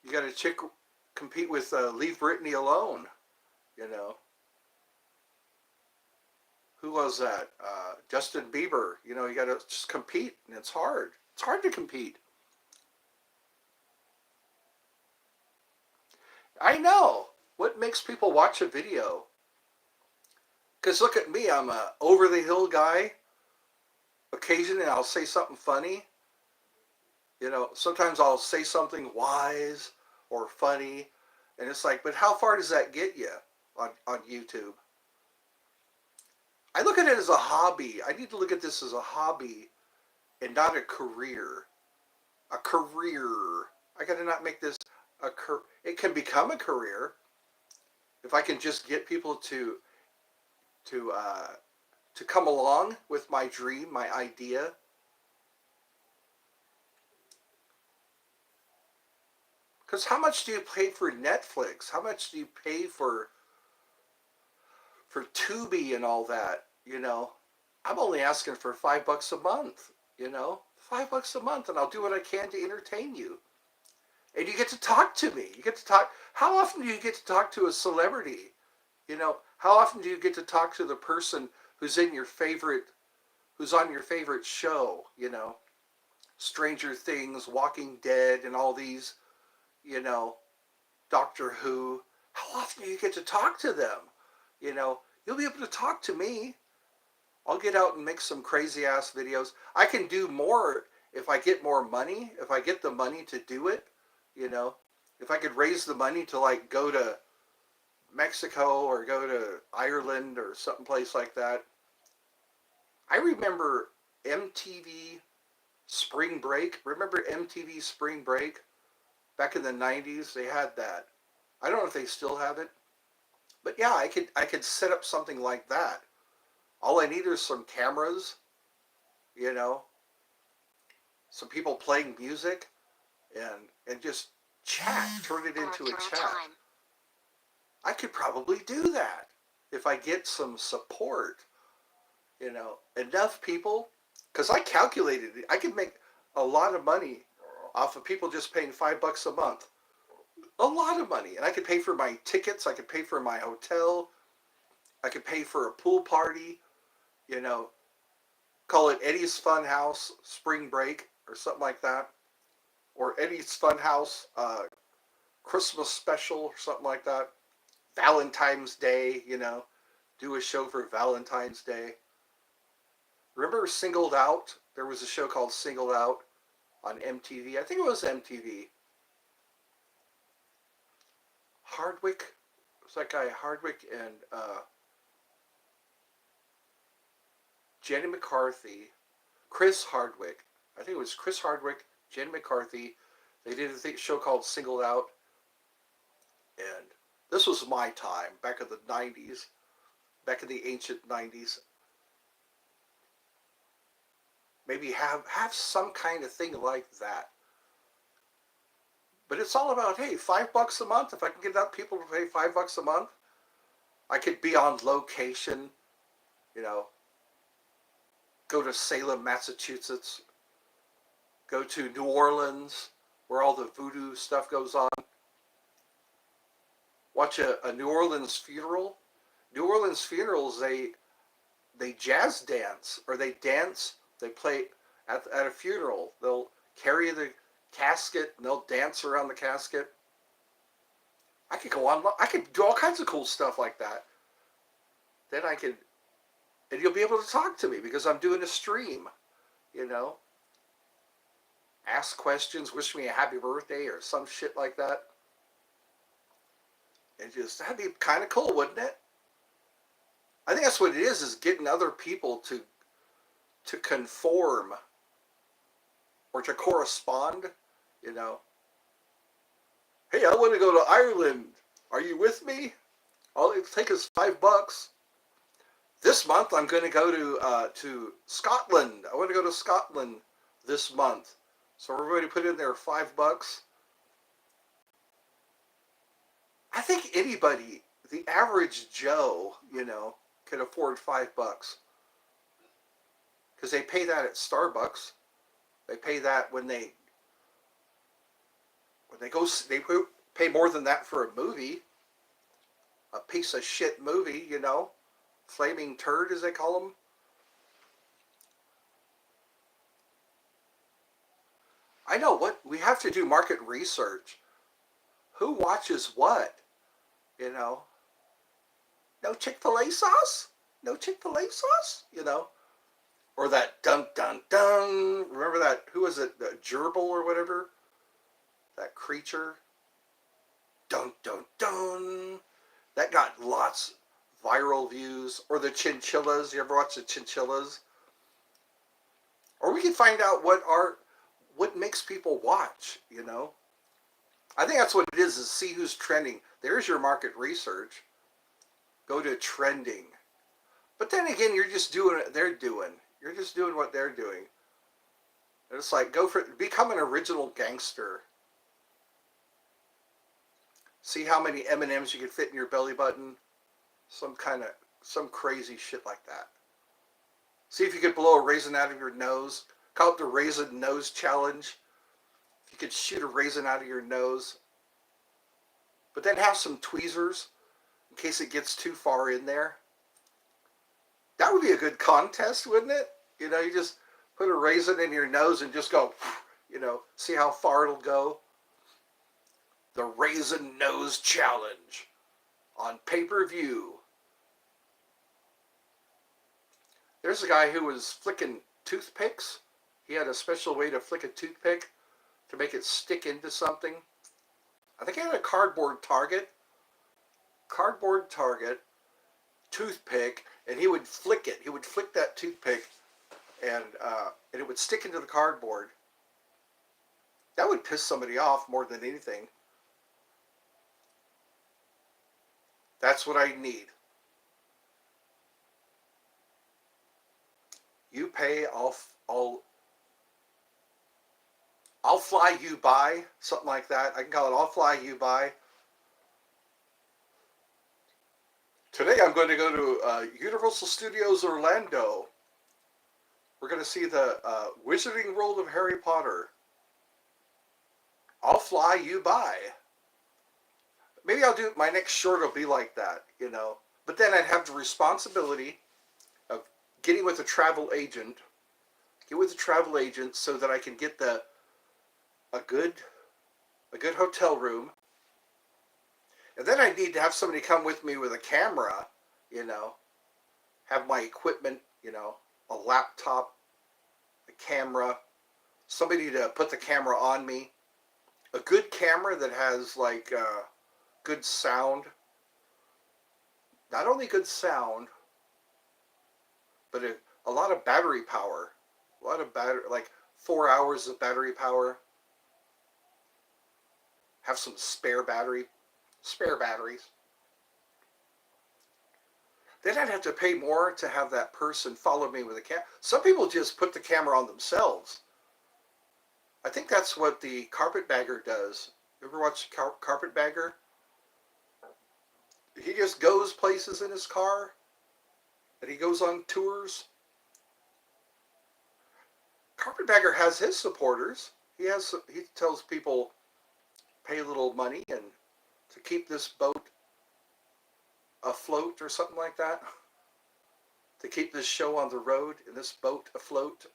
you got to compete with Leave Britney Alone. You know, who was that? Justin Bieber. You know, you got to just compete, and it's hard. It's hard to compete. I know. What makes people watch a video? Because look at me, I'm a over the hill guy. Occasionally, I'll say something funny. You know, sometimes I'll say something wise or funny, and it's like, but how far does that get you on YouTube? I look at it as a hobby. I need to look at this as a hobby and not a career. A career. I got to not make this a career. It can become a career if I can just get people to to come along with my dream, my idea. Because how much do you pay for Netflix? How much do you pay for for Tubi and all that, I'm only asking for $5 a month, $5 a month, and I'll do what I can to entertain you. And you get to talk to me. You get to talk. How often do you get to talk to a celebrity? How often do you get to talk to the person who's who's on your favorite show? Stranger Things, Walking Dead, and all these, you know, Doctor Who. How often do you get to talk to them? You'll be able to talk to me. I'll get out and make some crazy ass videos. I can do more if I get more money, if I get the money to do it, you know. If I could raise the money to like go to Mexico or go to Ireland or someplace like that. I remember MTV Spring Break. Remember MTV Spring Break? Back in the 90s, they had that. I don't know if they still have it. But yeah, I could set up something like that. All I need is some cameras, you know, some people playing music, and just chat, turn it into a chat. I could probably do that if I get some support, enough people, because I calculated it. I could make a lot of money off of people just paying $5 a month. A lot of money. And I could pay for my tickets. I could pay for my hotel. I could pay for a pool party, call it Eddie's Funhouse Spring Break or something like that. Or Eddie's Funhouse Christmas special or something like that. Valentine's Day, do a show for Valentine's Day. Remember Singled Out? There was a show called Singled Out on MTV. I think it was MTV. Hardwick, it was that guy Hardwick and Jenny McCarthy, Chris Hardwick. I think it was Chris Hardwick, Jenny McCarthy. They did a show called Singled Out. And this was my time, back in the 90s, back in the ancient 90s. Maybe have some kind of thing like that. But it's all about, hey, $5 a month. If I can get enough people to pay $5 a month, I could be on location, go to Salem, Massachusetts, go to New Orleans, where all the voodoo stuff goes on. Watch a New Orleans funeral. New Orleans funerals, they jazz dance, or they dance, they play at a funeral. They'll carry the casket and they'll dance around the casket. I could go on, I could do all kinds of cool stuff like that. Then and you'll be able to talk to me because I'm doing a stream, Ask questions, wish me a happy birthday or some shit like that. And that'd be kind of cool, wouldn't it? I think that's what it is getting other people to conform or to correspond, Hey, I want to go to Ireland. Are you with me? All it'll take is $5. This month I'm going to go to Scotland. I want to go to Scotland this month. So everybody put in their $5. I think anybody, the average Joe, can afford $5. Because they pay that at Starbucks. They pay that when they go, they pay more than that for a movie. A piece of shit movie, Flaming turd, as they call them. I know what, we have to do market research. Who watches what? No Chick-fil-A sauce? No Chick-fil-A sauce? Or that dun dun dun. Remember that, who was it? The gerbil or whatever? That creature. Dun dun dun. That got lots viral views. Or the chinchillas. You ever watch the chinchillas? Or we can find out what makes people watch, I think that's what it is see who's trending. There's your market research. Go to trending. But then again, you're just doing what they're doing. You're just doing what they're doing. And it's like, become an original gangster. See how many M&Ms you can fit in your belly button. Some kind of some crazy shit like that. See if you could blow a raisin out of your nose. Call it the Raisin Nose Challenge. If you could shoot a raisin out of your nose. But then have some tweezers in case it gets too far in there. That would be a good contest, wouldn't it? You know, you just put a raisin in your nose and just go, you know, see how far it'll go. The Raisin Nose Challenge on pay-per-view. There's a guy who was flicking toothpicks. He had a special way to flick a toothpick to make it stick into something. I think he had a cardboard target, toothpick, and he would flick it. He would flick that toothpick, and it would stick into the cardboard. That would piss somebody off more than anything. That's what I need. You pay, I'll fly you by, something like that. I can call it I'll fly you by. Today I'm going to go to Universal Studios Orlando. We're going to see the Wizarding World of Harry Potter. I'll fly you by. Maybe I'll do, my next short will be like that, you know. But then I'd have the responsibility of getting with a travel agent. Get with a travel agent so that I can get a good hotel room. And then I need to have somebody come with me with a camera, you know, have my equipment, you know, a laptop, a camera, somebody to put the camera on me, a good camera that has like good sound, not only good sound, but a lot of battery power, like 4 hours of battery power, have some spare batteries. Then I'd have to pay more to have that person follow me with a camera. Some people just put the camera on themselves. I think that's what the Carpetbagger does. You ever watch Carpetbagger? He just goes places in his car, and he goes on tours. Carpetbagger has his supporters. He tells people, pay a little money and to keep this boat afloat or something like that. To keep this show on the road and this boat afloat.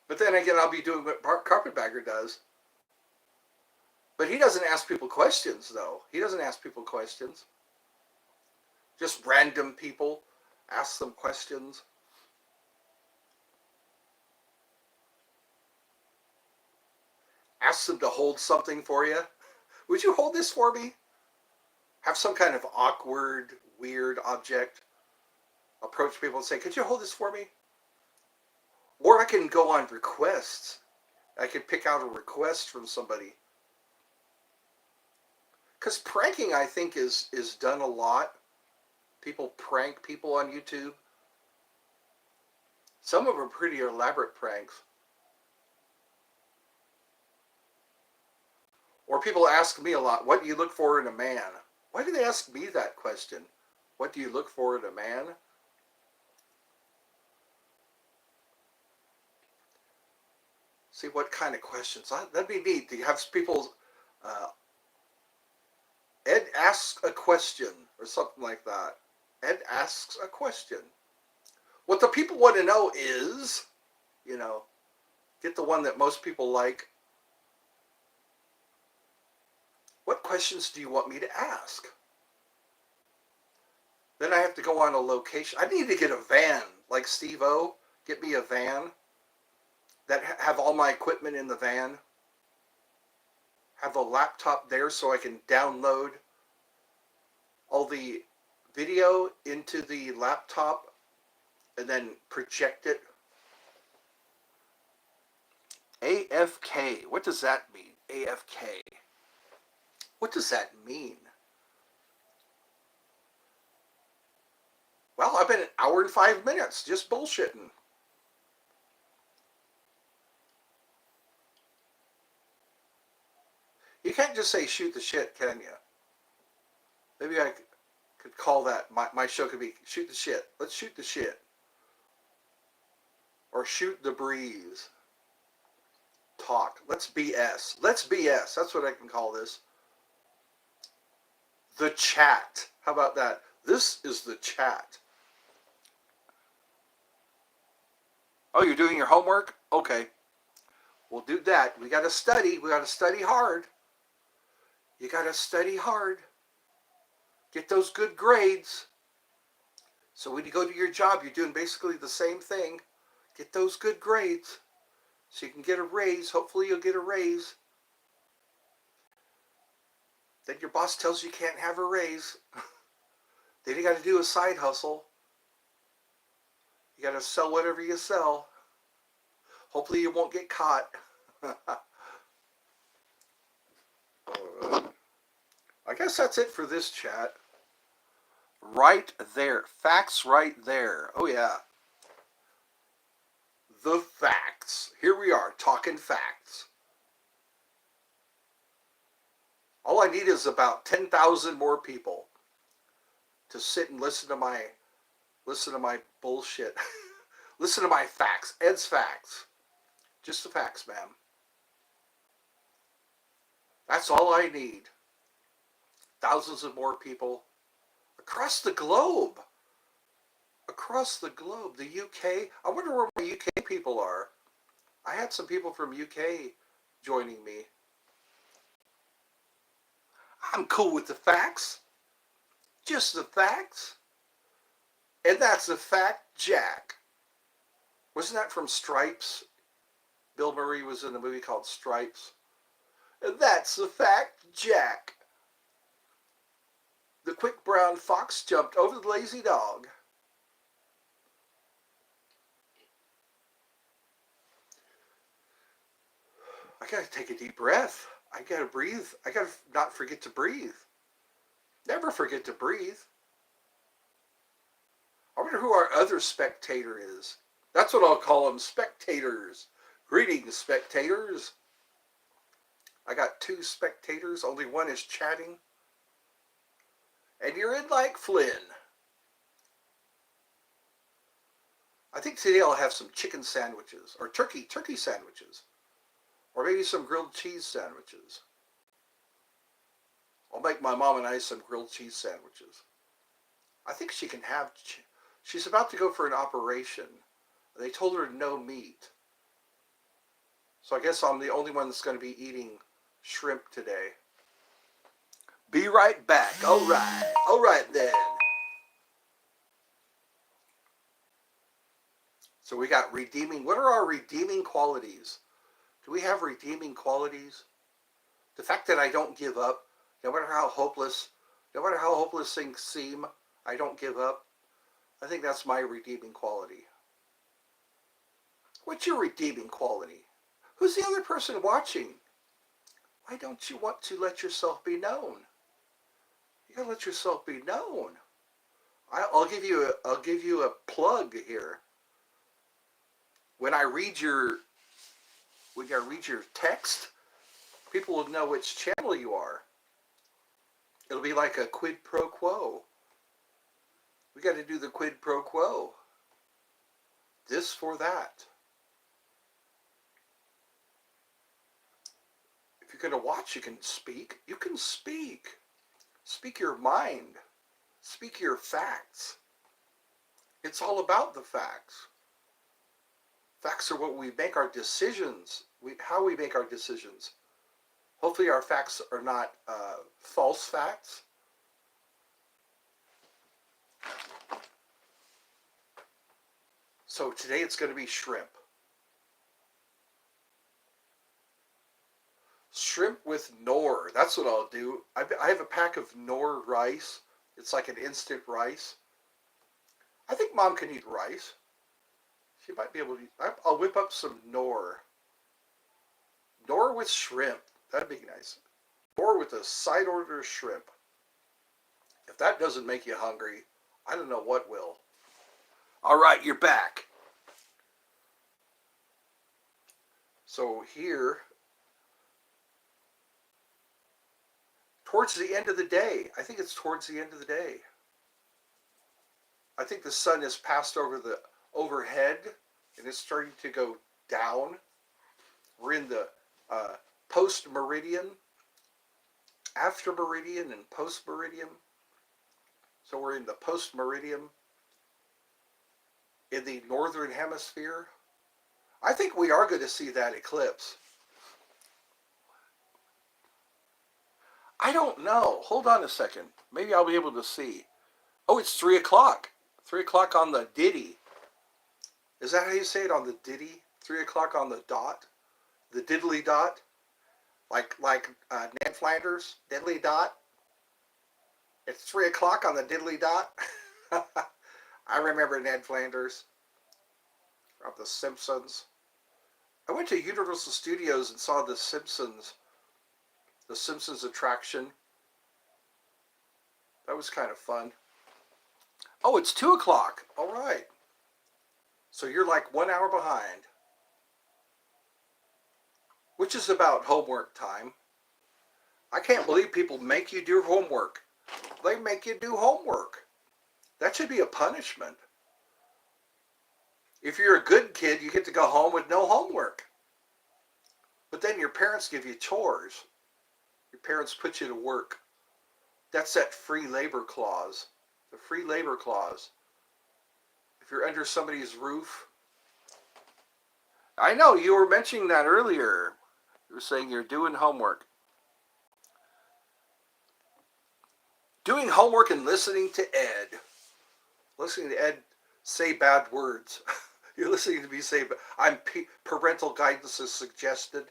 But then again, I'll be doing what Carpetbagger does. But he doesn't ask people questions, though. He doesn't ask people questions. Just random people. Ask them questions. Ask them to hold something for you. Would you hold this for me? Have some kind of awkward, weird object. Approach people and say, could you hold this for me? Or I can go on requests. I could pick out a request from somebody. Because pranking, I think, is done a lot. People prank people on YouTube. Some of them are pretty elaborate pranks. Or people ask me a lot, what do you look for in a man? Why do they ask me that question? What do you look for in a man? See what kind of questions. That'd be neat to have people, Ed asks a question or something like that. Ed asks a question. What the people want to know is, you know, get the one that most people like. What questions do you want me to ask? Then I have to go on a location. I need to get a van, like Steve-O. Get me a van that have all my equipment in the van. Have a laptop there so I can download all the video into the laptop and then project it. AFK. What does that mean? AFK. What does that mean? Well, I've been an hour and 5 minutes just bullshitting. You can't just say shoot the shit, can you? Maybe I Could call that, my show could be Shoot the Shit. Let's shoot the shit. Or shoot the breeze. Talk. Let's BS. Let's BS. That's what I can call this. The chat. How about that? This is the chat. Oh, you're doing your homework? Okay. We'll do that. We got to study. We got to study hard. You got to study hard. Get those good grades. So when you go to your job, you're doing basically the same thing. Get those good grades so you can get a raise. Hopefully you'll get a raise. Then your boss tells you can't have a raise. Then you got to do a side hustle. You got to sell whatever you sell. Hopefully you won't get caught. I guess that's it for this chat. Right there. Facts right there. Oh yeah. The facts. Here we are, talking facts. All I need is about 10,000 more people to sit and listen to my bullshit. Listen to my facts. Ed's facts. Just the facts, ma'am. That's all I need. Thousands of more people across the globe. Across the globe. The UK. I wonder where my UK people are. I had some people from UK joining me. I'm cool with the facts. Just the facts. And that's a fact, Jack. Wasn't that from Stripes? Bill Murray was in a movie called Stripes. And that's the fact, Jack. The quick brown fox jumped over the lazy dog. I gotta take a deep breath. I gotta breathe. I gotta not forget to breathe. Never forget to breathe. I wonder who our other spectator is. That's what I'll call them, spectators. Greetings, spectators. I got 2 spectators. Only one is chatting. And you're in like Flynn. I think today I'll have some chicken sandwiches. Or turkey sandwiches. Or maybe some grilled cheese sandwiches. I'll make my mom and I some grilled cheese sandwiches. I think she can have... She's about to go for an operation. They told her no meat. So I guess I'm the only one that's going to be eating shrimp today. Be right back. All right. All right then. So we got redeeming. What are our redeeming qualities? Do we have redeeming qualities? The fact that I don't give up, no matter how hopeless things seem, I don't give up. I think that's my redeeming quality. What's your redeeming quality? Who's the other person watching? Why don't you want to let yourself be known? You gotta let yourself be known. I'll give you a plug here. When I read your text, people will know which channel you are. It'll be like a quid pro quo. We got to do the quid pro quo. This for that. If you're going to watch, you can speak. You can speak. Speak your mind. Speak your facts. It's all about the facts. Facts are what we make our decisions. How we make our decisions. Hopefully our facts are not false facts. So today it's going to be shrimp. Shrimp with Knorr. That's what I'll do. I have a pack of Knorr rice. It's like an instant rice. I think Mom can eat rice. She might be able to eat. I'll whip up some Knorr. Knorr with shrimp. That'd be nice. Knorr with a side order shrimp. If that doesn't make you hungry, I don't know what will. All right, you're back. So here, towards the end of the day, I think it's towards the end of the day. I think the sun has passed over the overhead and it's starting to go down. We're in the post meridian, after meridian, and post meridian. So we're in the post meridian in the northern hemisphere. I think we are going to see that eclipse. I don't know. Hold on a second. Maybe I'll be able to see. Oh, it's 3 o'clock. 3 o'clock on the ditty. Is that how you say it, on the ditty? 3 o'clock on the dot? The diddly dot? Like Ned Flanders? Diddly dot? It's 3 o'clock on the diddly dot? I remember Ned Flanders of The Simpsons. I went to Universal Studios and saw The Simpsons attraction. That was kind of fun. Oh, it's 2 o'clock. All right. So you're like 1 hour behind, which is about homework time. I can't believe people make you do homework. They make you do homework. That should be a punishment. If you're a good kid, you get to go home with no homework. But then your parents give you chores. Your parents put you to work. That's that free labor clause. The free labor clause. If you're under somebody's roof. I know, you were mentioning that earlier. You were saying you're doing homework. Doing homework and listening to Ed. Listening to Ed say bad words. You're listening to me say, parental guidance is suggested.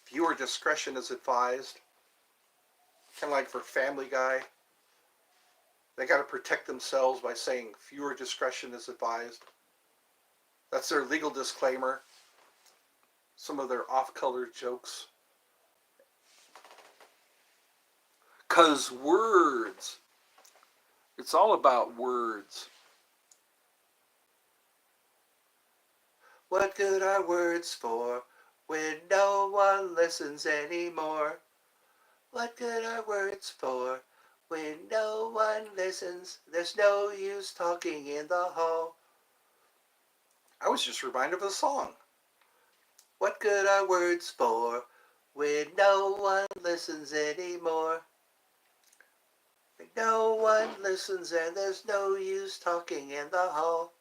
Viewer discretion is advised. Kind of like for Family Guy. They got to protect themselves by saying viewer discretion is advised. That's their legal disclaimer. Some of their off-color jokes. 'Cause words. It's all about words. What good are words for when no one listens anymore? What good are words for when no one listens? There's no use talking in the hall. I was just reminded of a song. What good are words for when no one listens anymore? When no one listens and there's no use talking in the hall.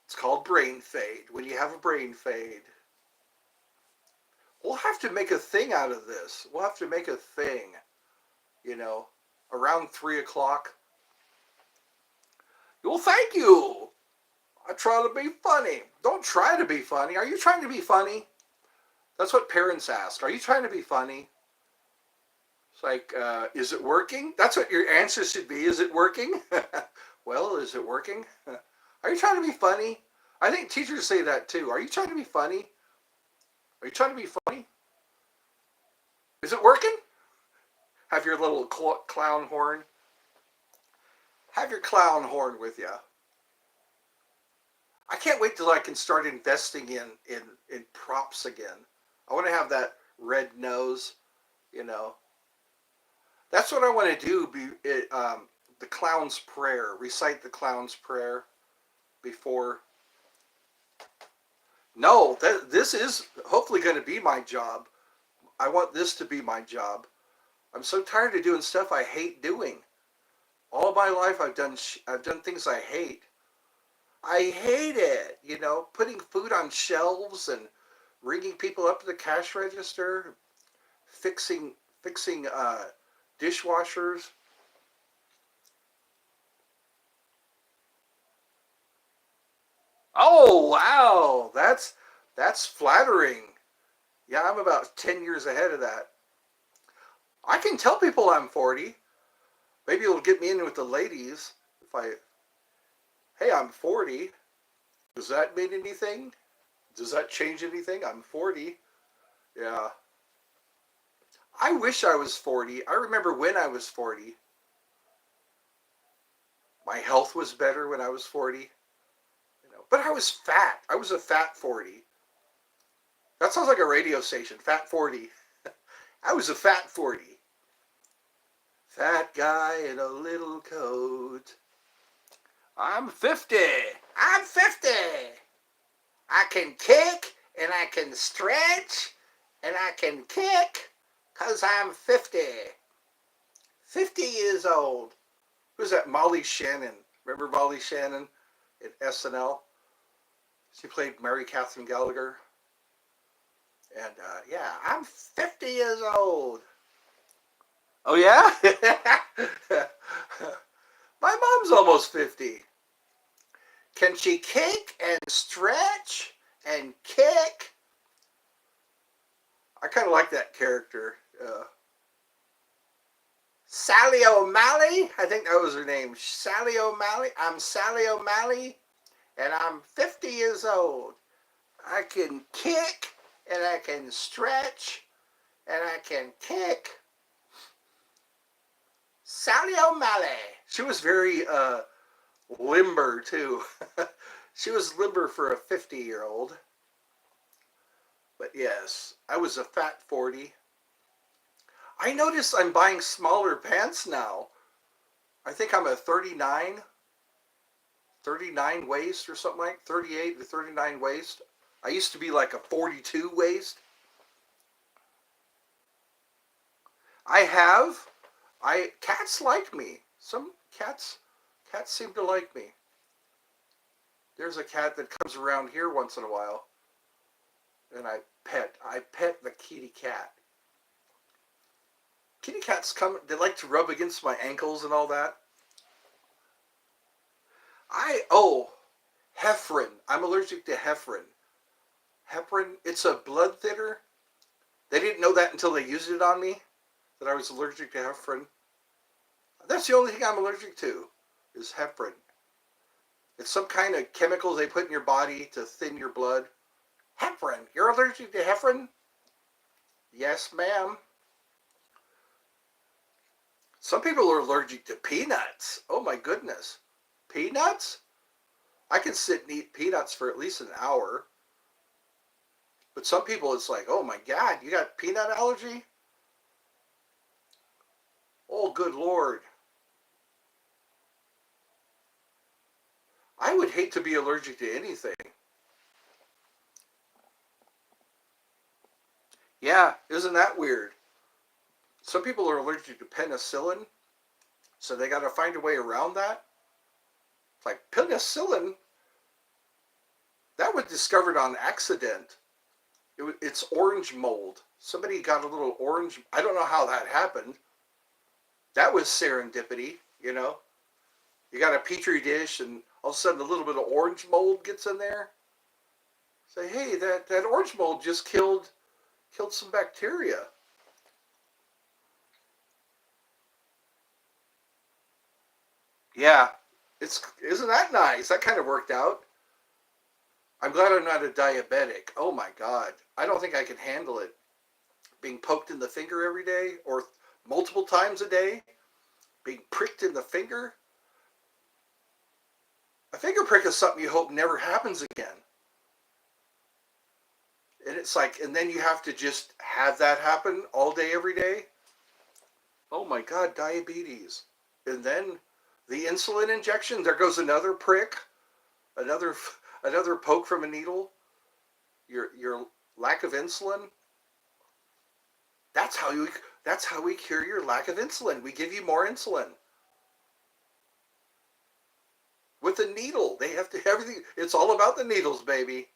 It's called brain fade. When you have a brain fade. We'll have to make a thing out of this. We'll have to make a thing. You know, around 3 o'clock. Well, thank you. I try to be funny. Don't try to be funny. Are you trying to be funny? That's what parents ask. Are you trying to be funny? It's like, is it working? That's what your answer should be. Is it working? Well, is it working? Are you trying to be funny? I think teachers say that too. Are you trying to be funny? Are you trying to be funny? Is it working? Have your little clown horn. Have your clown horn with you. I can't wait till I can start investing in props again. I want to have that red nose, you know. That's what I want to do. The clown's prayer. Recite the clown's prayer before. No, this is hopefully going to be my job. I want this to be my job. I'm so tired of doing stuff I hate doing. All my life I've done things I hate. I hate it, you know, putting food on shelves and ringing people up to the cash register, fixing dishwashers. Oh, wow, that's flattering. Yeah, I'm about 10 years ahead of that. I can tell people I'm 40. Maybe it'll get me in with the ladies if hey, I'm 40. Does that mean anything? Does that change anything? I'm 40. Yeah. I wish I was 40. I remember when I was 40. My health was better when I was 40. You know, but I was fat. I was a fat 40. That sounds like a radio station, Fat 40. I was a fat 40. Fat guy in a little coat. I'm 50. I'm 50. I can kick and I can stretch and I can kick because I'm 50. 50 years old. Who's that? Molly Shannon. Remember Molly Shannon at SNL? She played Mary Catherine Gallagher. And yeah, I'm 50 years old. Oh yeah? My mom's almost 50. Can she kick and stretch and kick? I kind of like that character. Sally O'Malley, I think that was her name. Sally O'Malley. I'm Sally O'Malley, and I'm 50 years old. I can kick, and I can stretch, and I can kick. Sally O'Malley. She was very limber, too. She was limber for a 50-year-old. But yes, I was a fat 40. I notice I'm buying smaller pants now. I think I'm a 39 waist or something like 38 to 39 waist. I used to be like a 42 waist. Cats like me. Some cats seem to like me. There's a cat that comes around here once in a while, and I pet the kitty cat. Kitty cats they like to rub against my ankles and all that. Heparin. I'm allergic to heparin. Heparin, it's a blood thinner. They didn't know that until they used it on me, that I was allergic to heparin. That's the only thing I'm allergic to, is heparin. It's some kind of chemical they put in your body to thin your blood. Heparin. You're allergic to heparin? Yes, ma'am. Some people are allergic to peanuts. Oh my goodness. Peanuts? I can sit and eat peanuts for at least an hour. But some people, it's like, oh my God, you got peanut allergy? Oh, good Lord. I would hate to be allergic to anything. Yeah, isn't that weird? Some people are allergic to penicillin, so they got to find a way around that. It's like, penicillin? That was discovered on accident. It's orange mold. Somebody got a little orange. I don't know how that happened. That was serendipity, you know. You got a petri dish, and all of a sudden a little bit of orange mold gets in there. Say, hey, that orange mold just killed some bacteria. Yeah, isn't that nice? That kind of worked out. I'm glad I'm not a diabetic. Oh my God, I don't think I can handle it. Being poked in the finger every day, or multiple times a day, being pricked in the finger. A finger prick is something you hope never happens again. And it's like, and then you have to just have that happen all day, every day. Oh my God, diabetes. And then the insulin injection, there goes another prick, another poke from a needle. Your lack of insulin. That's how we cure your lack of insulin. We give you more insulin. With a needle, they have to everything. It's all about the needles, baby.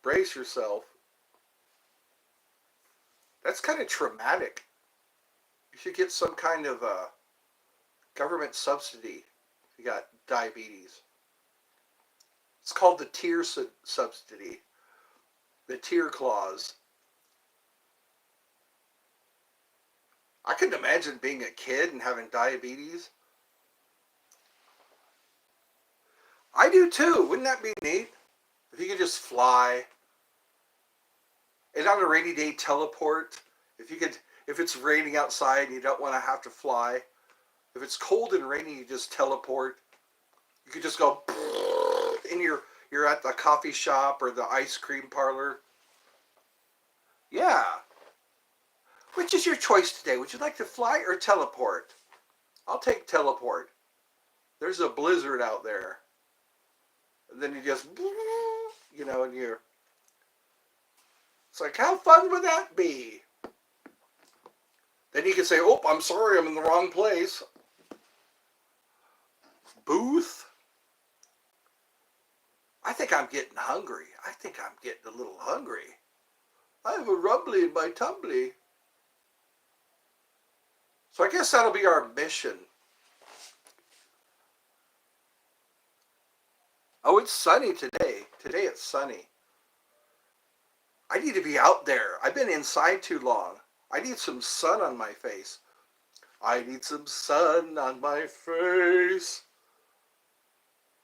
Brace yourself. That's kind of traumatic. You should get some kind of government subsidy if you got diabetes. It's called the tear subsidy, the tear clause. I couldn't imagine being a kid and having diabetes. I do too. Wouldn't that be neat? If you could just fly. And on a rainy day, teleport. If it's raining outside and you don't want to have to fly. If it's cold and rainy, you just teleport. You could just go, and you're at the coffee shop or the ice cream parlor. Yeah. Which is your choice today? Would you like to fly or teleport? I'll take teleport. There's a blizzard out there. And then you just, and you're, it's like, how fun would that be? Then you can say, oh, I'm sorry, I'm in the wrong place. Booth? I think I'm getting hungry. I think I'm getting a little hungry. I have a rumbly in my tumbly. So I guess that'll be our mission. Oh, it's sunny today. Today it's sunny. I need to be out there. I've been inside too long. I need some sun on my face. I need some sun on my face.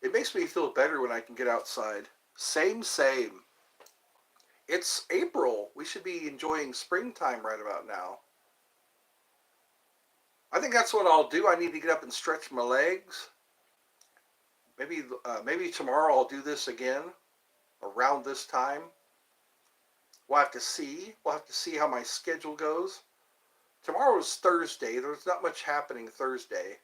It makes me feel better when I can get outside. Same. It's April. We should be enjoying springtime right about now. I think that's what I'll do. I need to get up and stretch my legs. Maybe tomorrow I'll do this again around this time. We'll have to see. We'll have to see how my schedule goes. Tomorrow is Thursday. There's not much happening Thursday.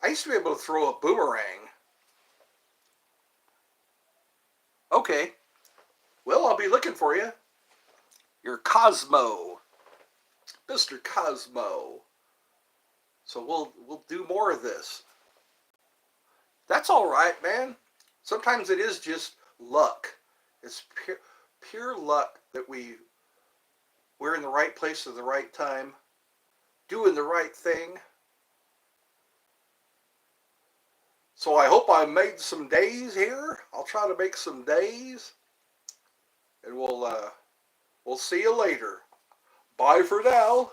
I used to be able to throw a boomerang. Okay. Well, I'll be looking for you. You're Cosmo. Mr. Cosmo. So we'll do more of this. That's all right, man. Sometimes it is just luck. It's pure luck that we're in the right place at the right time, doing the right thing. So I hope I made some days here. I'll try to make some days, and we'll see you later. Bye for now.